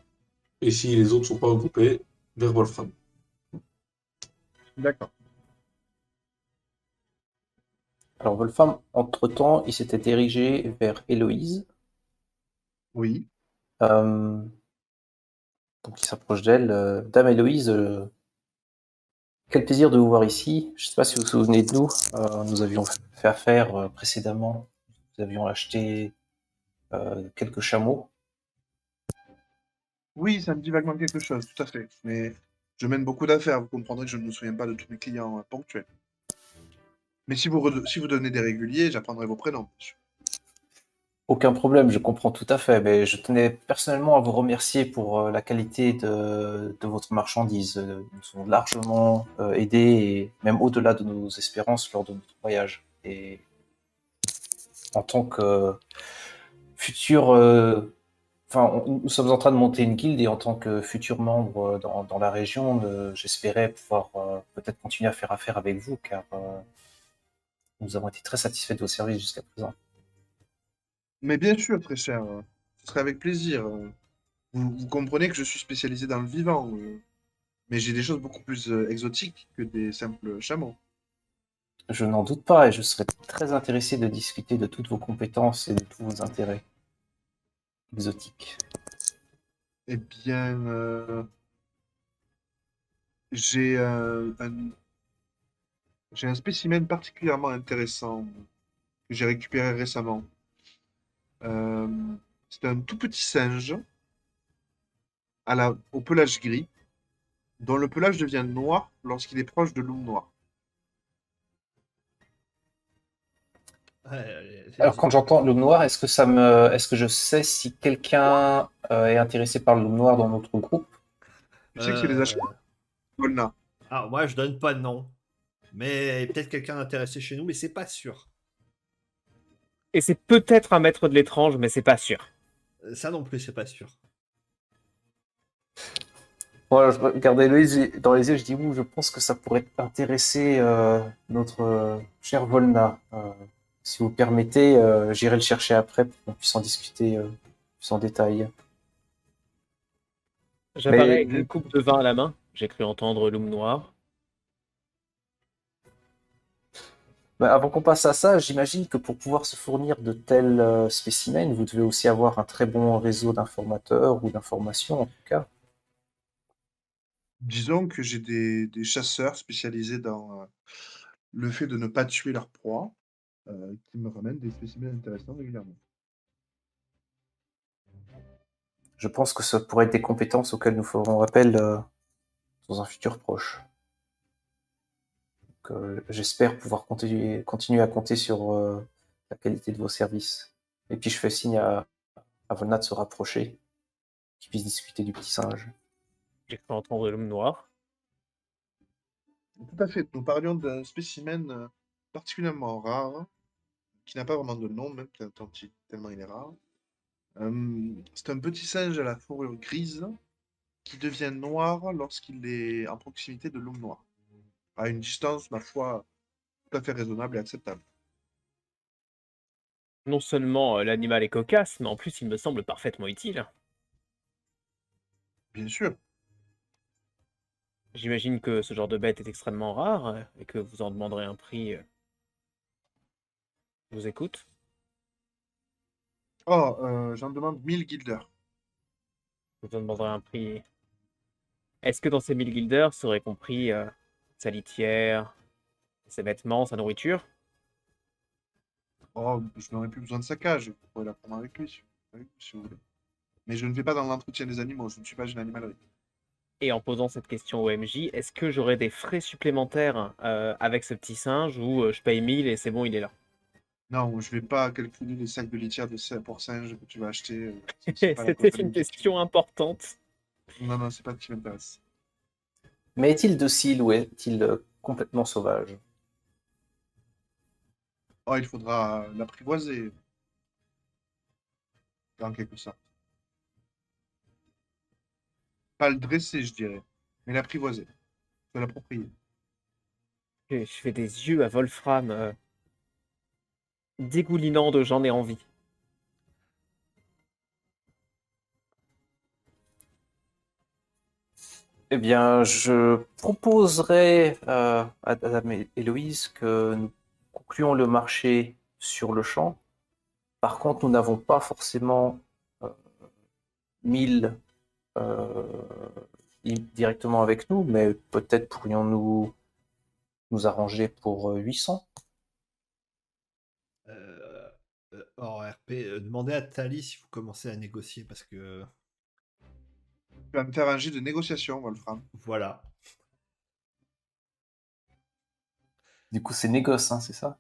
Et si les autres ne sont pas regroupés, vers Wolfram. d'accord. Alors Wolfram, entre-temps, il s'était dirigé vers Héloïse. Oui. Euh, donc il s'approche d'elle. Dame Héloïse, quel plaisir de vous voir ici. Je ne sais pas si vous vous souvenez de nous. Nous avions fait affaire précédemment. Nous avions acheté quelques chameaux. Oui, ça me dit vaguement quelque chose, tout à fait. Mais je mène beaucoup d'affaires. Vous comprendrez que je ne me souviens pas de tous mes clients ponctuels. Mais si vous donnez des réguliers, j'apprendrai vos prénoms, bien sûr. Aucun problème, je comprends tout à fait, mais je tenais personnellement à vous remercier pour la qualité de votre marchandise. Nous nous avons largement aidés, et même au-delà de nos espérances lors de notre voyage. Et en tant que futur... nous sommes en train de monter une guilde, et en tant que futur membre dans la région, j'espérais pouvoir peut-être continuer à faire affaire avec vous, car nous avons été très satisfaits de vos services jusqu'à présent. Mais bien sûr, très cher. Ce serait avec plaisir. Vous comprenez que je suis spécialisé dans le vivant. Mais j'ai des choses beaucoup plus exotiques que des simples chameaux. Je n'en doute pas et je serais très intéressé de discuter de toutes vos compétences et de tous vos intérêts exotiques. Eh bien, j'ai j'ai un spécimen particulièrement intéressant que j'ai récupéré récemment. Euh, c'est un tout petit singe au pelage gris, dont le pelage devient noir lorsqu'il est proche de loup noir. Ouais, Alors, quand j'entends loup noir, est-ce que je sais si quelqu'un est intéressé par le loup noir dans notre groupe? Tu sais que c'est les achats Volna. Alors, moi, je donne pas de nom. Mais peut-être quelqu'un d'intéressé chez nous, mais c'est pas sûr. Et c'est peut-être un maître de l'étrange, mais c'est pas sûr. Ça non plus, c'est pas sûr. Voilà, je regardais Loïs dans les yeux, je dis, ouh, je pense que ça pourrait intéresser notre cher Volna. Si vous permettez, j'irai le chercher après pour qu'on puisse en discuter plus en détail. J'apparais avec Mais une coupe de vin à la main. J'ai cru entendre Loum Noir. avant qu'on passe à ça, j'imagine que pour pouvoir se fournir de tels spécimens, vous devez aussi avoir un très bon réseau d'informateurs ou d'informations en tout cas. Disons que j'ai des chasseurs spécialisés dans le fait de ne pas tuer leur proie, qui me ramènent des spécimens intéressants régulièrement. Je pense que ça pourrait être des compétences auxquelles nous ferons appel dans un futur proche. Donc, j'espère pouvoir continuer à compter sur la qualité de vos services. Et puis je fais signe à Volna de se rapprocher, qu'il puisse discuter du petit singe. J'ai cru entendre Loum Noir. Tout à fait. Nous parlions d'un spécimen particulièrement rare, qui n'a pas vraiment de nom, même tellement il est rare. C'est un petit singe à la fourrure grise qui devient noir lorsqu'il est en proximité de l'homme noir, à une distance, ma foi, tout à fait raisonnable et acceptable. Non seulement l'animal est cocasse, mais en plus il me semble parfaitement utile. Bien sûr. J'imagine que ce genre de bête est extrêmement rare et que vous en demanderez un prix. Je vous écoute. Oh, j'en demande 1000 guilders. Vous en demanderez un prix. Est-ce que dans ces 1000 guilders serait compris sa litière, ses vêtements, sa nourriture? Oh, je n'aurais plus besoin de sa cage, vous pourrez la prendre avec lui, si vous voulez. Mais je ne vais pas dans l'entretien des animaux, je ne suis pas une animalerie. Et en posant cette question au MJ, est-ce que j'aurai des frais supplémentaires avec ce petit singe ou je paye 1000 et c'est bon, il est là? Non, je ne vais pas calculer les sacs de litière pour singe que tu vas acheter. C'est pas la C'était une comptabilité. question importante. Non, non, c'est pas ce qui m'intéresse. Mais est-il docile ou est-il complètement sauvage? Oh, il faudra l'apprivoiser, en quelque sorte. Pas le dresser, je dirais, mais l'apprivoiser, se l'approprier. Je fais des yeux à Wolfram dégoulinant de j'en ai envie. Eh bien, je proposerais à Adam et Héloïse que nous concluons le marché sur le champ. Par contre, nous n'avons pas forcément 1000 directement avec nous, mais peut-être pourrions-nous nous arranger pour 800. Hors RP, demandez à Tali si vous commencez à négocier parce que Tu vas me faire un jet de négociation, Wolfram. voilà. Du coup, c'est négoce, hein, c'est ça?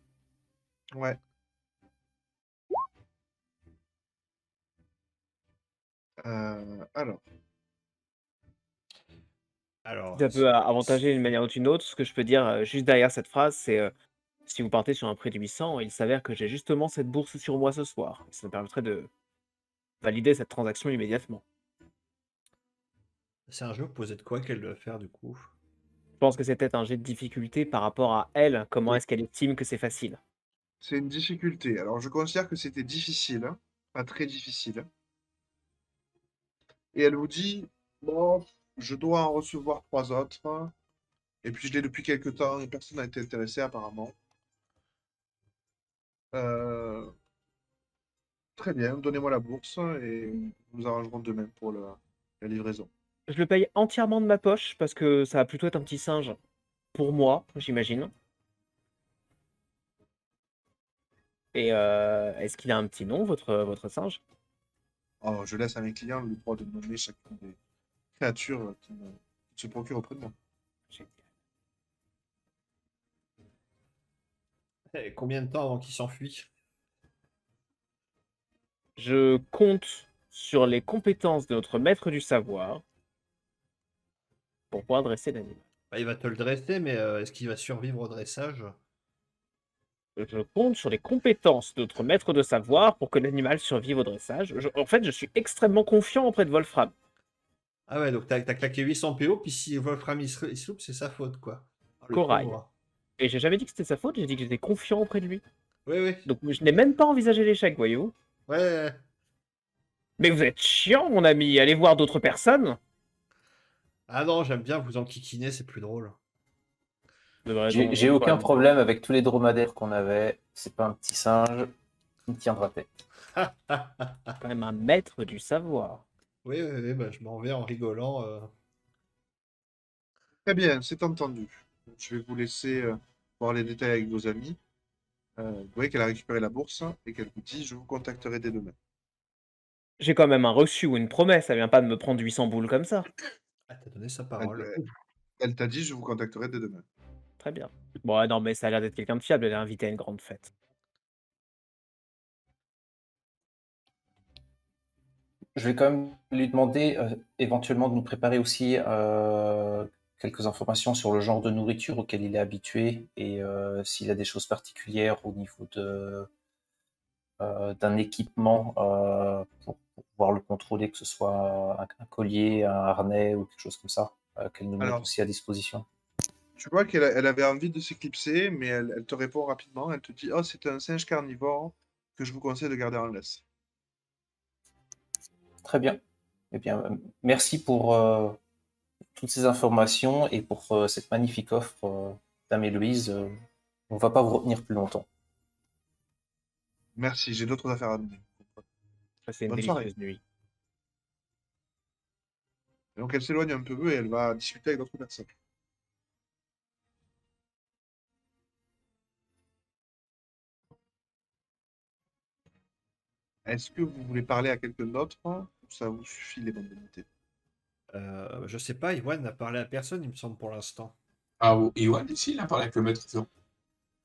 Ouais. Alors, Alors, Ça peut avantager d'une manière ou d'une autre. Ce que je peux dire juste derrière cette phrase, c'est si vous partez sur un prix de 800, il s'avère que j'ai justement cette bourse sur moi ce soir. Ça me permettrait de valider cette transaction immédiatement. c'est un jeu, vous posez de quoi qu'elle doit faire du coup? Je pense que c'est peut-être un jet de difficulté par rapport à elle. Comment oui, est-ce qu'elle estime que c'est facile? c'est une difficulté. Alors, je considère que c'était difficile, hein, pas très difficile. Et elle vous dit, bon, je dois en recevoir 3 autres. Et puis, je l'ai depuis quelques temps et personne n'a été intéressé, apparemment. Euh, Très bien, donnez-moi la bourse et nous arrangerons demain pour la livraison. Je le paye entièrement de ma poche parce que ça va plutôt être un petit singe pour moi, j'imagine. Et est-ce qu'il a un petit nom, votre singe? Alors, je laisse à mes clients le droit de nommer chacune des créatures qui se procurent auprès de moi. Génial. Et combien de temps avant qu'il s'enfuit? Je compte sur les compétences de notre maître du savoir pour pouvoir dresser l'animal. Bah, il va te le dresser, mais est-ce qu'il va survivre au dressage? Je compte sur les compétences de notre maître de savoir pour que l'animal survive au dressage. En fait, je suis extrêmement confiant auprès de Wolfram. Ah ouais, donc t'as claqué 800 PO, puis si Wolfram il se loupe, c'est sa faute, quoi. Ah, le Corail. pauvre. Et j'ai jamais dit que c'était sa faute, j'ai dit que j'étais confiant auprès de lui. Oui, oui. Donc je n'ai même pas envisagé l'échec, voyez-vous. Ouais. Mais vous êtes chiant, mon ami, allez voir d'autres personnes. Ah non, j'aime bien vous enquiquiner, c'est plus drôle. Vous avez raison, J'ai aucun Antoine. problème avec tous les dromadaires qu'on avait. C'est pas un petit singe qui me tiendra tête. Quand même un maître du savoir. Oui, oui, oui, bah, je m'en vais en rigolant. Très bien, c'est entendu. Je vais vous laisser voir les détails avec vos amis. Vous voyez qu'elle a récupéré la bourse et qu'elle vous dit: je vous contacterai dès demain. J'ai quand même un reçu ou une promesse, elle vient pas de me prendre 800 boules comme ça. Ah, t'as donné sa Elle, parole. elle t'a dit: je vous contacterai dès demain. Très bien. Bon, ouais, non, mais ça a l'air d'être quelqu'un de fiable, elle est invitée à une grande fête. Je vais quand même lui demander éventuellement de nous préparer aussi quelques informations sur le genre de nourriture auquel il est habitué et s'il a des choses particulières au niveau d'un équipement pour pouvoir le contrôler, que ce soit un collier, un harnais ou quelque chose comme ça, qu'elle nous mette Alors, aussi à disposition. tu vois qu'elle avait envie de s'éclipser, mais elle te répond rapidement. Elle te dit: oh, c'est un singe carnivore que je vous conseille de garder en laisse. Très bien. Eh bien, merci pour toutes ces informations et pour cette magnifique offre, Dame Héloïse. On ne va pas vous retenir plus longtemps. Merci, j'ai d'autres affaires à mener. Passez une Bonne soirée. délicieuse nuit. Et donc elle s'éloigne un peu et elle va discuter avec d'autres personnes. Est-ce que vous voulez parler à quelqu'un d'autre ou ça vous suffit les bonnes volontés? Je sais pas, Iwan n'a parlé à personne, il me semble, pour l'instant. Ah, Iwan, ici, il a parlé avec le maître Fion.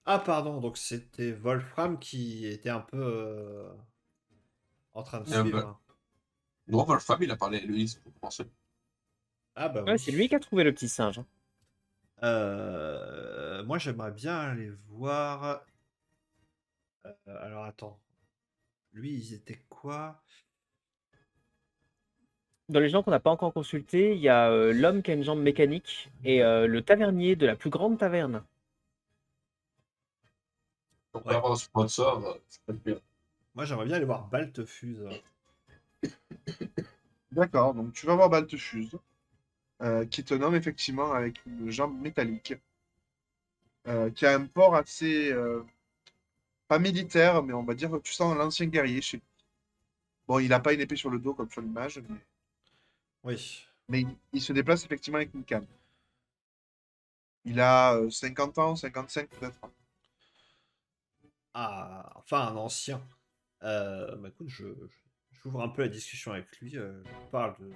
Ah, pardon, donc c'était Wolfram qui était un peu en train de suivre. Non, Wolfram, il a parlé à Héloïse pour commencer. Ah bah Ouais, oui. c'est lui qui a trouvé le petit singe, hein. Moi, j'aimerais bien aller voir. Alors attends. Lui, ils étaient quoi? Dans les gens qu'on n'a pas encore consultés, il y a l'homme qui a une jambe mécanique et le tavernier de la plus grande taverne. Donc, on Ouais. va avoir un sponsor, ça peut être bien. Moi, j'aimerais bien aller voir Baltefuse. D'accord, donc tu vas voir Baltefuse, qui est un homme effectivement avec une jambe métallique, qui a un port assez, pas militaire, mais on va dire, tu sens l'ancien guerrier chez lui. Bon, il n'a pas une épée sur le dos comme sur l'image, Oui. mais il se déplace effectivement avec une canne. Il a 50 ans, 55 peut-être. Ah, enfin, un ancien. Bah écoute, j'ouvre un peu la discussion avec lui. Je parle de.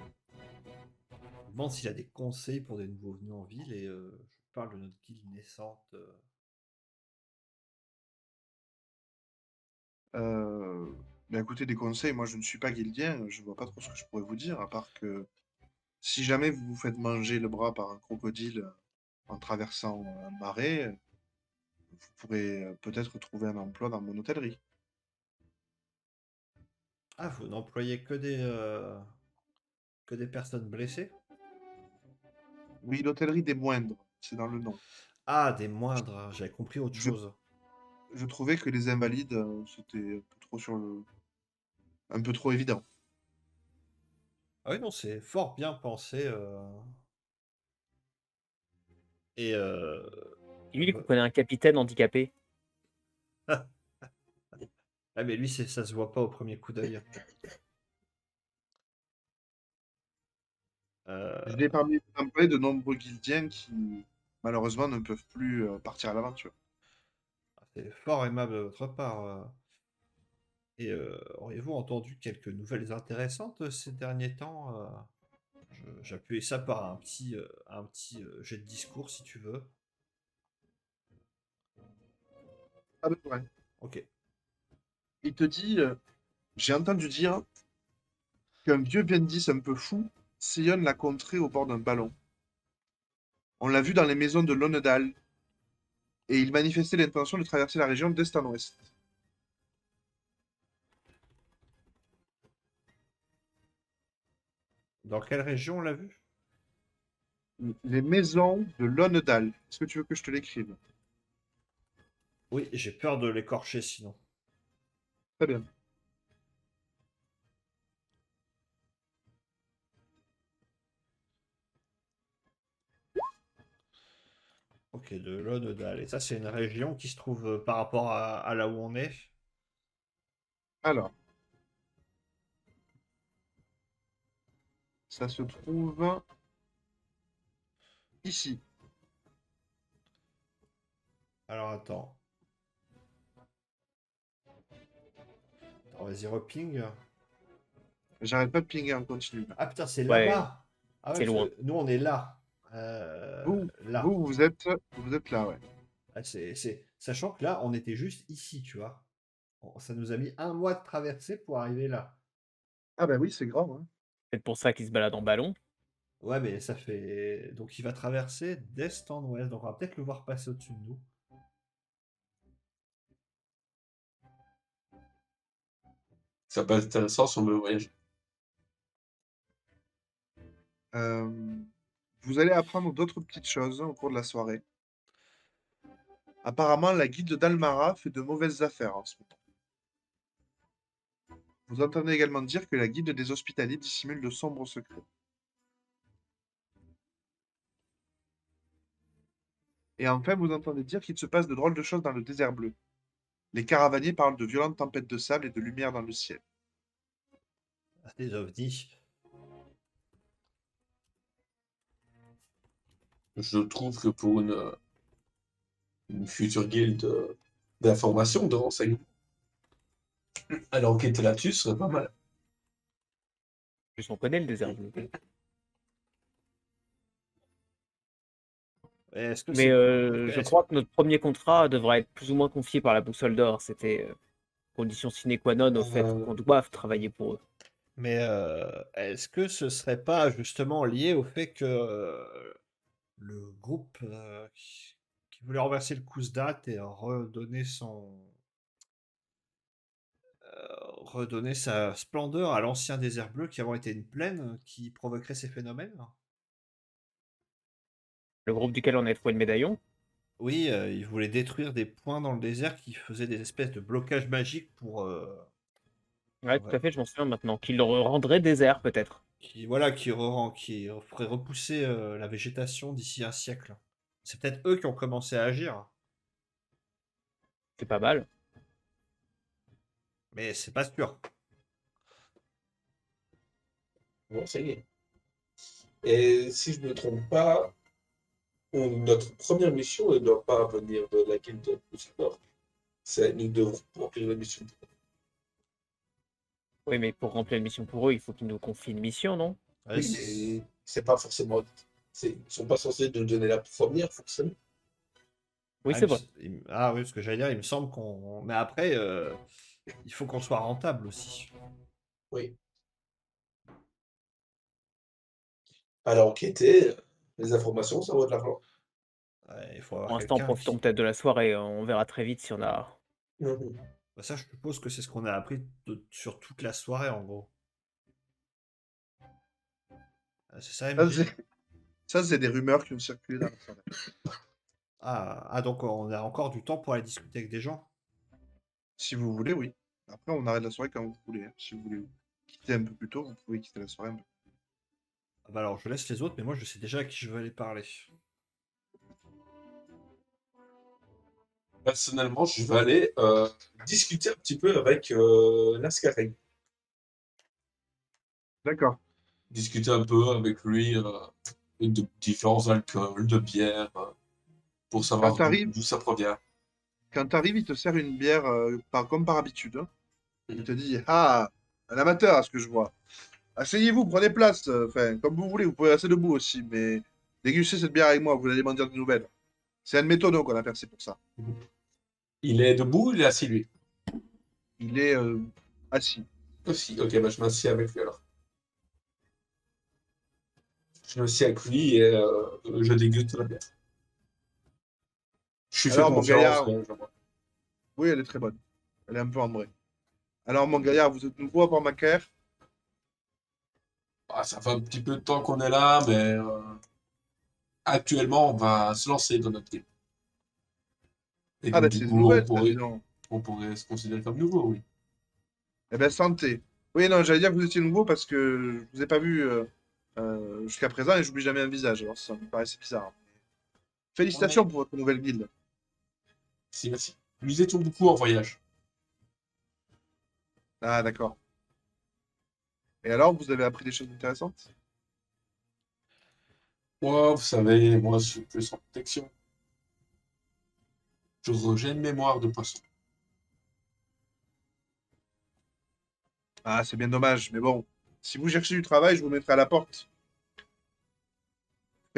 Je demande s'il a des conseils pour des nouveaux venus en ville et je parle de notre guilde naissante. Ben écoutez, des conseils, moi je ne suis pas guildien, je vois pas trop ce que je pourrais vous dire, à part que si jamais vous vous faites manger le bras par un crocodile en traversant un marais, vous pourrez peut-être trouver un emploi dans mon hôtellerie. Ah, vous n'employez que des personnes blessées? Oui, l'hôtellerie des moindres, c'est dans le nom. Ah, des moindres, j'avais compris autre Je, chose. je trouvais que les invalides, c'était un peu trop évident. Ah oui, non, c'est fort bien pensé. Et Lui, il connaît un capitaine handicapé. Ah, mais lui, ça se voit pas au premier coup d'œil. Je l'ai parmi les employés de nombreux guildiens qui, malheureusement, ne peuvent plus partir à l'aventure. C'est fort aimable de votre part. Et auriez-vous entendu quelques nouvelles intéressantes ces derniers temps? J'appuie ça par un petit jet de discours si tu veux. Ah ben ouais. Ok. Il te dit, j'ai entendu dire qu'un vieux Bendis un peu fou sillonne la contrée au bord d'un ballon. On l'a vu dans les maisons de Lonnedal, et il manifestait l'intention de traverser la région d'est en ouest. Dans quelle région on l'a vu? Les maisons de Lonnedal. Est-ce que tu veux que je te l'écrive? Oui, j'ai peur de l'écorcher sinon. Très bien. Ok, de Lonnedal. Et ça, c'est une région qui se trouve par rapport à là où on est. Alors, ça se trouve ici. Alors attends. Attends, vas-y, reping. J'arrête pas de pinguer en continu. Ah putain, c'est Ouais, là-bas. Ah ouais, c'est parce loin. que nous, on est là. Vous, Là. vous êtes là, ouais. Ah, Sachant que là, on était juste ici, tu vois. Ça nous a mis un mois de traversée pour arriver là. Ah ben oui, c'est grand, hein. C'est pour ça qu'il se balade en ballon. Ouais, mais ça fait. Donc il va traverser d'est en ouest. Donc on va peut-être le voir passer au-dessus de nous. Ça peut être intéressant si on veut voyager. Euh, vous allez apprendre d'autres petites choses au cours de la soirée. Apparemment, la guilde d'Almara fait de mauvaises affaires en ce moment. Vous entendez également dire que la guilde des hospitaliers dissimule de sombres secrets. Et enfin, vous entendez dire qu'il se passe de drôles de choses dans le désert bleu. Les caravaniers parlent de violentes tempêtes de sable et de lumière dans le ciel. Ah, des ovnis. Je trouve que pour une future guilde d'information, de renseignement, aller enquêter là-dessus serait pas mal. En plus, on connaît le désert bleu. Est-ce que Mais c'est. je est-ce- crois que notre premier contrat devrait être plus ou moins confié par la Boussole d'Or. C'était condition sine qua non au fait Euh, qu'on doive travailler pour eux. Mais est-ce que ce serait pas justement lié au fait que le groupe qui voulait renverser le Kouzdat et redonner sa splendeur à l'ancien désert bleu qui avant était une plaine qui provoquerait ces phénomènes? Le groupe duquel on a trouvé le médaillon, Oui, ils voulaient détruire des points dans le désert qui faisaient des espèces de blocages magiques ouais, tout ouais, à fait, je m'en souviens maintenant, qu'il le rendrait désert peut-être. qui ferait repousser la végétation d'ici un siècle. C'est peut-être eux qui ont commencé à agir, C'est pas mal. mais c'est pas sûr. renseigner. Et si je ne me trompe pas, notre première mission ne doit pas venir de la guilde de Nord. Nous devons remplir la mission. Oui, mais pour remplir une mission pour eux, il faut qu'ils nous confient une mission, non? Ouais, Oui, mais c'est pas forcément. Ils sont pas censés nous donner la première, forcément. Oui, Ah, c'est vrai. ah oui, ce que j'allais dire, il me semble qu'on. Mais après, il faut qu'on soit rentable aussi. Oui. Alors, enquêter, les informations, ça vaut de l'argent. Ouais, il faut Pour avoir l'instant, quelqu'un profitons qui. peut-être de la soirée, on verra très vite si on a... Mhm. Bah, ça, je suppose que c'est ce qu'on a appris sur toute la soirée, en gros. C'est ça, Ça, MJ? c'est des rumeurs qui ont circulé dans la soirée. Donc on a encore du temps pour aller discuter avec des gens. Si vous voulez, oui. Après, on arrête la soirée quand vous voulez, hein. Si vous voulez quitter un peu plus tôt, vous pouvez quitter la soirée un peu. Ah bah alors, je laisse les autres, mais moi, je sais déjà à qui je veux aller parler. Personnellement, je vais aller discuter un petit peu avec Lascarègue. D'accord. Discuter un peu avec lui de différents alcools, de bière, pour Quand savoir t'arrives, d'où ça provient. quand t'arrives, il te sert une bière comme par habitude, hein. Il te dit, ah, un amateur à ce que je vois. Asseyez-vous, prenez place. Enfin, comme vous voulez, vous pouvez rester debout aussi, mais dégustez cette bière avec moi, vous allez m'en dire de nouvelles. C'est un de mes tonneaux qu'on a percé pour ça. Il est debout, il est assis lui. Il est assis. Aussi, ok, bah, je m'assieds avec lui alors. Je m'assieds avec lui et je déguste la bière. Je suis fait Alors, mon confiance. gaillard, oui, elle est très bonne. Elle est un peu ambrée. Alors, mon gaillard, vous êtes nouveau à Port-Macaire? Ah, ça fait un petit peu de temps qu'on est là, mais actuellement, on va se lancer dans notre game. Et Ah, donc, ben, du c'est une coup, nouvelle, ça, dis donc. on pourrait se considérer comme nouveau, oui. Eh ben, santé. Oui, non, j'allais dire que vous étiez nouveau parce que je vous ai pas vu jusqu'à présent et j'oublie jamais un visage. Alors, ça me paraissait bizarre. Félicitations Ouais. pour votre nouvelle guilde. Si, merci. Nous étions beaucoup en voyage. Ah, d'accord. Et alors, vous avez appris des choses intéressantes? Moi, vous savez, moi, je suis plus en protection. J'ai une mémoire de poisson. Ah, c'est bien dommage, mais bon. Si vous cherchez du travail, je vous mettrai à la porte. Vous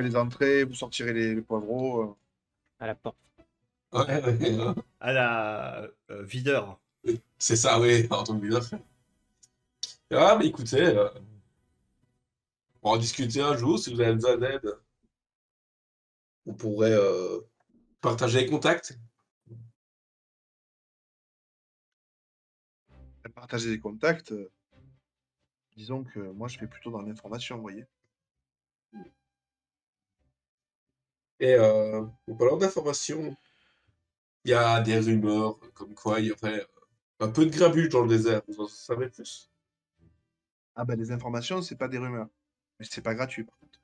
ferez les entrées, vous sortirez les poivreaux. À la porte. Ouais, ouais, À la videur. c'est ça, oui, en tant que leader. Ah, mais écoutez, on va en discuter un jour si vous avez besoin d'aide. On pourrait partager les contacts. Partager des contacts. Disons que moi, je fais plutôt dans l'information, vous voyez. Et en parlant d'informations, il y a des rumeurs comme quoi il y aurait un peu de grabuge dans le désert. Vous en savez plus? Ah ben, les informations, c'est pas des rumeurs. Mais c'est pas gratuit, par contre.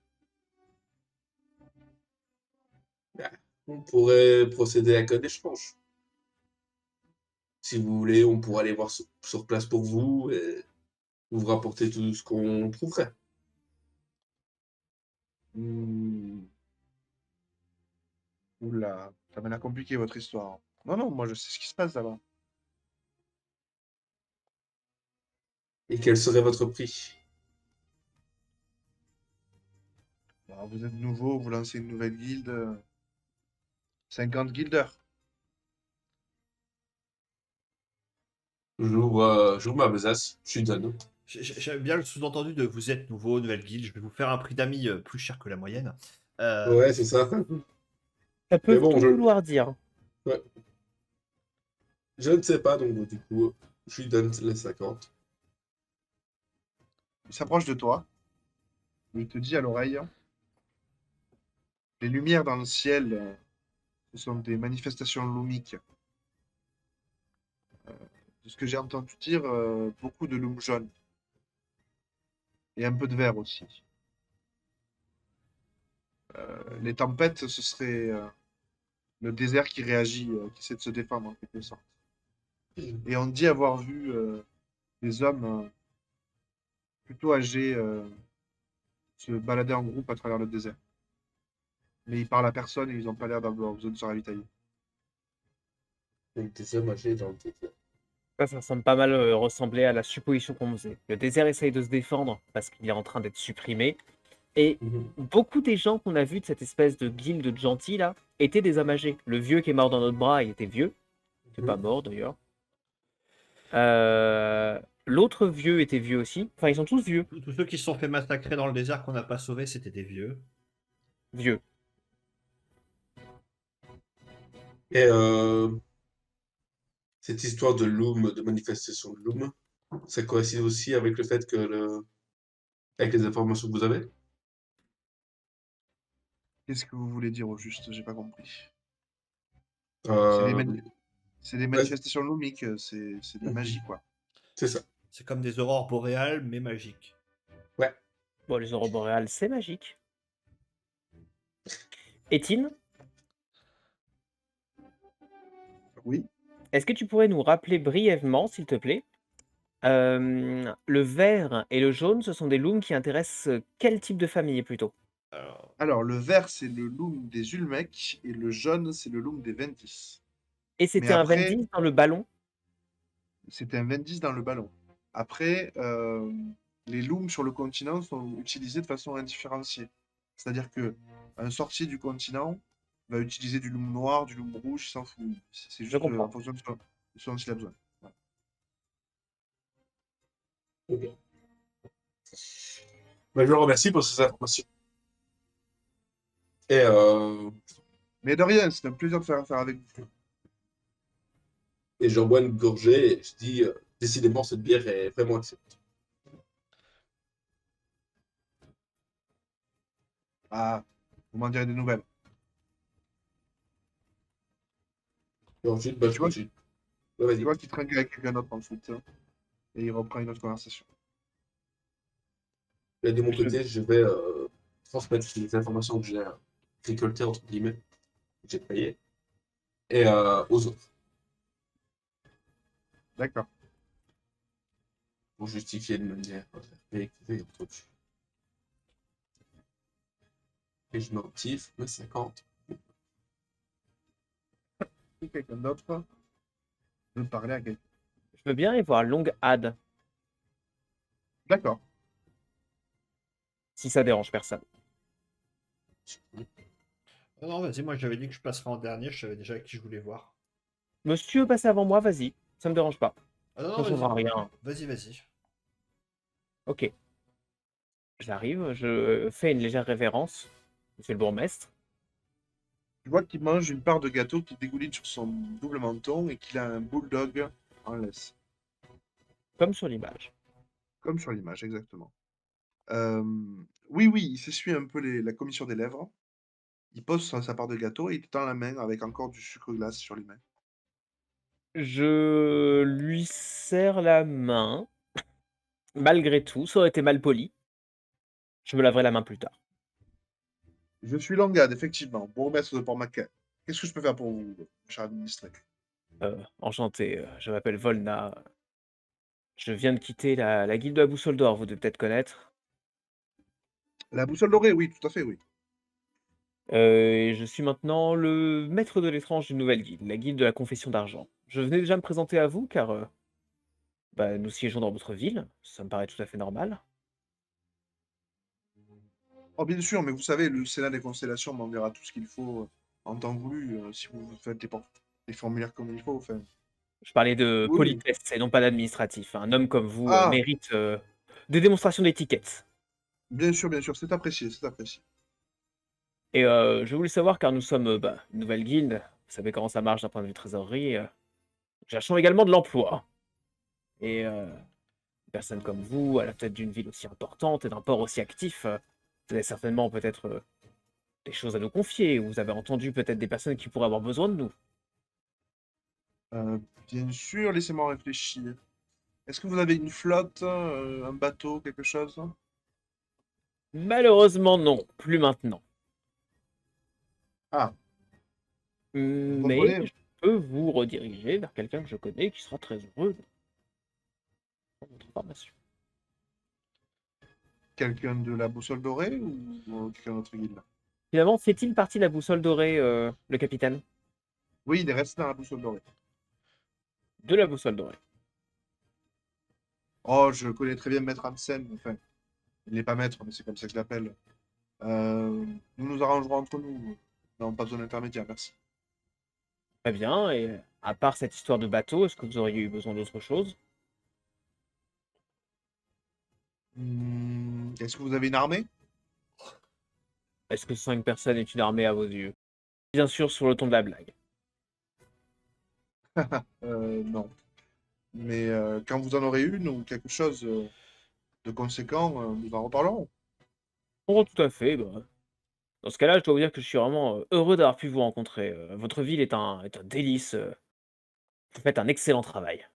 Ben, on pourrait procéder à un échange. Si vous voulez, on pourrait aller voir sur place pour vous et vous rapporter tout ce qu'on trouverait. Hmm. Oula, ça m'a l'air compliqué, votre histoire. Non, non, moi, je sais ce qui se passe là-bas. Et quel serait votre prix? Alors, vous êtes nouveau, vous lancez une nouvelle guilde. 50 guilders. J'ouvre ma besace, je suis donne. J'aime bien le sous-entendu de vous êtes nouveau, nouvelle guilde, je vais vous faire un prix d'amis plus cher que la moyenne. Ouais, c'est ça. Ça Mais peut bon, tout vouloir dire. ouais, je ne sais pas, donc du coup, je lui donne les 50. Il s'approche de toi. Il te dit à l'oreille, les lumières dans le ciel, ce sont des manifestations lumiques. De ce que j'ai entendu dire, beaucoup de lums jaunes. Et un peu de vert aussi. Les tempêtes, ce serait le désert qui réagit, qui essaie de se défendre en quelque sorte. Et on dit avoir vu des hommes plutôt âgés se balader en groupe à travers le désert. Mais ils parlent à personne et ils n'ont pas l'air d'avoir besoin de se ravitailler. Donc des hommes âgés dans le désert. Ça semble pas mal ressembler à la supposition qu'on faisait. Le désert essaye de se défendre parce qu'il est en train d'être supprimé. Et Mhm. beaucoup des gens qu'on a vus de cette espèce de guilde de gentils là étaient des hommes âgés. Le vieux qui est mort dans notre bras, il était vieux. Il était pas Mhm. mort d'ailleurs. L'autre vieux était vieux aussi. Enfin, ils sont tous vieux. Tous ceux qui se sont fait massacrer dans le désert qu'on n'a pas sauvé, c'était des vieux. Vieux. Et cette histoire de loom, de manifestation de loom, ça coïncide aussi avec le fait que avec les informations que vous avez? Qu'est-ce que vous voulez dire au juste? J'ai pas compris. C'est des, Euh, mani- c'est des ouais, manifestations lumiques, c'est de la magie, quoi. c'est ça. C'est comme des aurores boréales, mais magiques. Ouais. Bon, les aurores boréales, c'est magique. Étine, Oui. Est-ce que tu pourrais nous rappeler brièvement, s'il te plaît, le vert et le jaune, ce sont des looms qui intéressent, quel type de famille plutôt? Alors, Alors, le vert, c'est le loom des Ulmec et le jaune, c'est le loom des Ventis. Et Mais c'était un après, Ventis dans le ballon? c'était un Ventis dans le ballon. Après, les looms sur le continent sont utilisés de façon indifférenciée. C'est-à-dire que un sorcier du continent va utiliser du loom noir, du loom rouge, il s'en fout. C'est Je juste en comprends. fonction de ce dont il a besoin. Voilà. Ok. Bah, je vous remercie pour ces informations. Et Mais de rien, c'est un plaisir de faire affaire avec vous. et j'en bois une gorgée et je dis décidément cette bière est vraiment excellente. Ah, vous m'en direz des nouvelles. Et ensuite, bah, Et je continue. Ouais, tu vas-y. vois qu'il trinque avec quelqu'un d'autre ensuite, hein, et il reprend une autre conversation. Et de mon Je côté, je vais transmettre les informations que j'ai récoltées, entre guillemets, que j'ai payées, et aux autres, D'accord. pour justifier de manière réactivée et entretenue. Et je m'active mes 50. Si quelqu'un d'autre veut parler à quelqu'un. je veux bien aller voir Long Had, D'accord. si ça dérange personne. non, vas-y, moi j'avais dit que je passerais en dernier, je savais déjà qui je voulais voir. Monsieur passer avant moi, vas-y, ça me dérange pas. Ah non, Ça non, ne changera vas-y. rien. Vas-y. OK. J'arrive, je fais une légère révérence, monsieur le bourgmestre. Tu vois qu'il mange une part de gâteau qui dégouline sur son double menton et qu'il a un bulldog en laisse. Comme sur l'image. Comme sur l'image, exactement. Euh, oui, il s'essuie un peu la commissure des lèvres. Il pose sa part de gâteau et il tend la main avec encore du sucre glace sur les mains. Je lui serre la main. Malgré tout, ça aurait été mal poli. Je me laverai la main plus tard. Je suis Langade, effectivement, bourgmestre de Port-Macaire. Qu'est-ce que je peux faire pour vous, cher administré? Enchanté, je m'appelle Volna. Je viens de quitter la guilde de la Boussole d'Or, vous devez peut-être connaître. La boussole dorée, oui, tout à fait, oui. Et je suis maintenant le maître de l'étrange d'une nouvelle guilde, la guilde de la Confession d'Argent. Je venais déjà me présenter à vous car nous siégeons dans votre ville, ça me paraît tout à fait normal. Oh, bien sûr, mais vous savez, le Sénat des constellations m'en dira tout ce qu'il faut en temps voulu, si vous faites les formulaires comme il faut. Enfin, Je parlais de oui. politesse et non pas d'administratif. Un homme comme vous Ah, mérite des démonstrations d'étiquette. bien sûr, c'est apprécié, c'est apprécié. Et je voulais savoir, car nous sommes une nouvelle guilde, vous savez comment ça marche d'un point de vue trésorerie, cherchons également de l'emploi. Et une personne comme vous, à la tête d'une ville aussi importante et d'un port aussi actif, vous avez certainement peut-être des choses à nous confier, ou vous avez entendu peut-être des personnes qui pourraient avoir besoin de nous. Euh, bien sûr, laissez-moi réfléchir. Est-ce que vous avez une flotte, un bateau, quelque chose? Malheureusement, non, plus maintenant. Ah, vous Mais reprenez je peux vous rediriger vers quelqu'un que je connais qui sera très heureux de prendre votre formation. quelqu'un de la boussole dorée ou quelqu'un d'autre guilde? Finalement, fait-il partie de la boussole dorée, le capitaine? Oui, il est resté dans la boussole dorée. De la boussole dorée. Oh, je connais très bien Maître Hansen. Enfin, il n'est pas maître, mais c'est comme ça que je l'appelle. Nous nous arrangerons entre nous. Non, pas besoin d'intermédiaire, merci. Très bien, et à part cette histoire de bateau, est-ce que vous auriez eu besoin d'autre chose? Est-ce que vous avez une armée? Est-ce que 5 personnes est une armée à vos yeux? Bien sûr, sur le ton de la blague. Non. Mais quand vous en aurez une ou quelque chose de conséquent, nous en reparlerons. Oh, tout à fait. Dans ce cas-là, je dois vous dire que je suis vraiment heureux d'avoir pu vous rencontrer. Votre ville est un délice. Vous faites un excellent travail.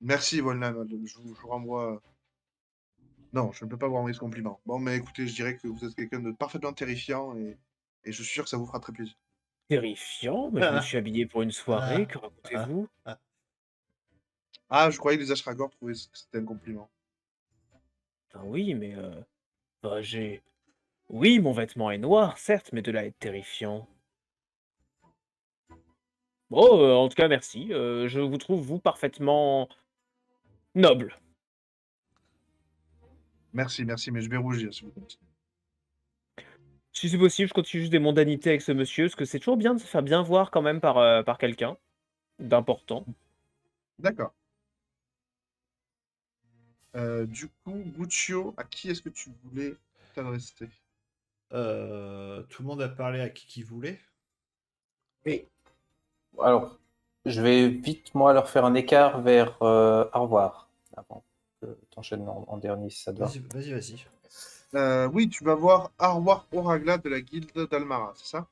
Merci, Volnan. Je vous renvoie. Non, je ne peux pas vous renvoyer ce compliment. Bon, mais écoutez, je dirais que vous êtes quelqu'un de parfaitement terrifiant et je suis sûr que ça vous fera très plaisir. Terrifiant, mais je me suis habillé pour une soirée, que racontez-vous? Ah, je croyais que les Ashragor trouvaient que c'était un compliment. Ben oui, mais bah, oui, mon vêtement est noir, certes, mais de là à être terrifiant. Bon, en tout cas, merci. Je vous trouve, vous, parfaitement noble. Merci, merci, mais je vais rougir si vous continuez. Si c'est possible, je continue juste des mondanités avec ce monsieur, parce que c'est toujours bien de se faire bien voir quand même par quelqu'un d'important. D'accord. Du coup, Guccio, à qui est-ce que tu voulais t'adresser? Tout le monde a parlé à qui voulait. Oui. Alors, je vais vite, moi, leur faire un écart vers au revoir, avant que t'enchaînes en dernier, si ça te va. Vas-y. Oui, tu vas voir Arwar Oragla de la guilde d'Almara, c'est ça?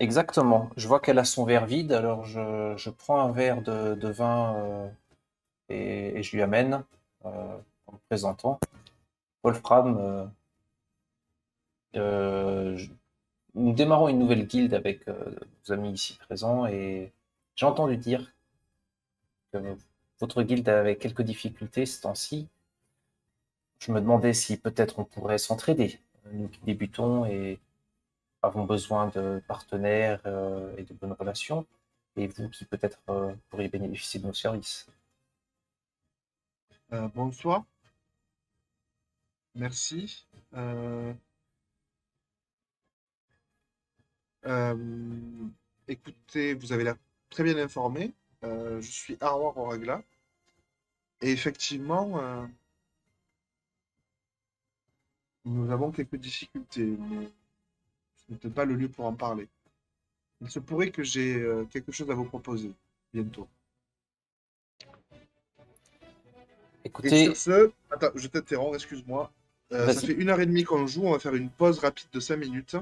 Exactement. Je vois qu'elle a son verre vide, alors je prends un verre de vin et je lui amène en me présentant. Wolfram, nous démarrons une nouvelle guilde avec nos amis ici présents et j'ai entendu dire que votre guilde avait quelques difficultés ce temps-ci. Je me demandais si peut-être on pourrait s'entraider. Nous qui débutons et avons besoin de partenaires et de bonnes relations, et vous qui peut-être pourriez bénéficier de nos services. Bonsoir. Merci. Écoutez, vous avez l'air très bien informé. Je suis Arwar Oragla. Et effectivement, nous avons quelques difficultés, mais ce n'est peut-être pas le lieu pour en parler. Il se pourrait que j'ai quelque chose à vous proposer bientôt. Et Écoutez, sur ce, attends, je t'interromps, excuse-moi. Ça vas-y. fait 1h30 qu'on joue, on va faire une pause rapide de 5 minutes.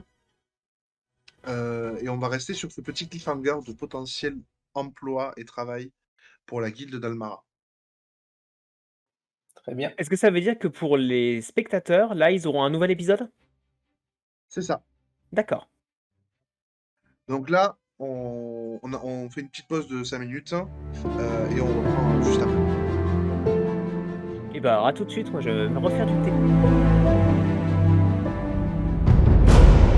Et on va rester sur ce petit cliffhanger de potentiel emploi et travail pour la guilde d'Almara. Très bien. Est-ce que ça veut dire que pour les spectateurs, là, ils auront un nouvel épisode? C'est ça. D'accord. Donc là, on fait une petite pause de 5 minutes et on reprend juste après. Et bah, à tout de suite, moi je vais me refaire du thé.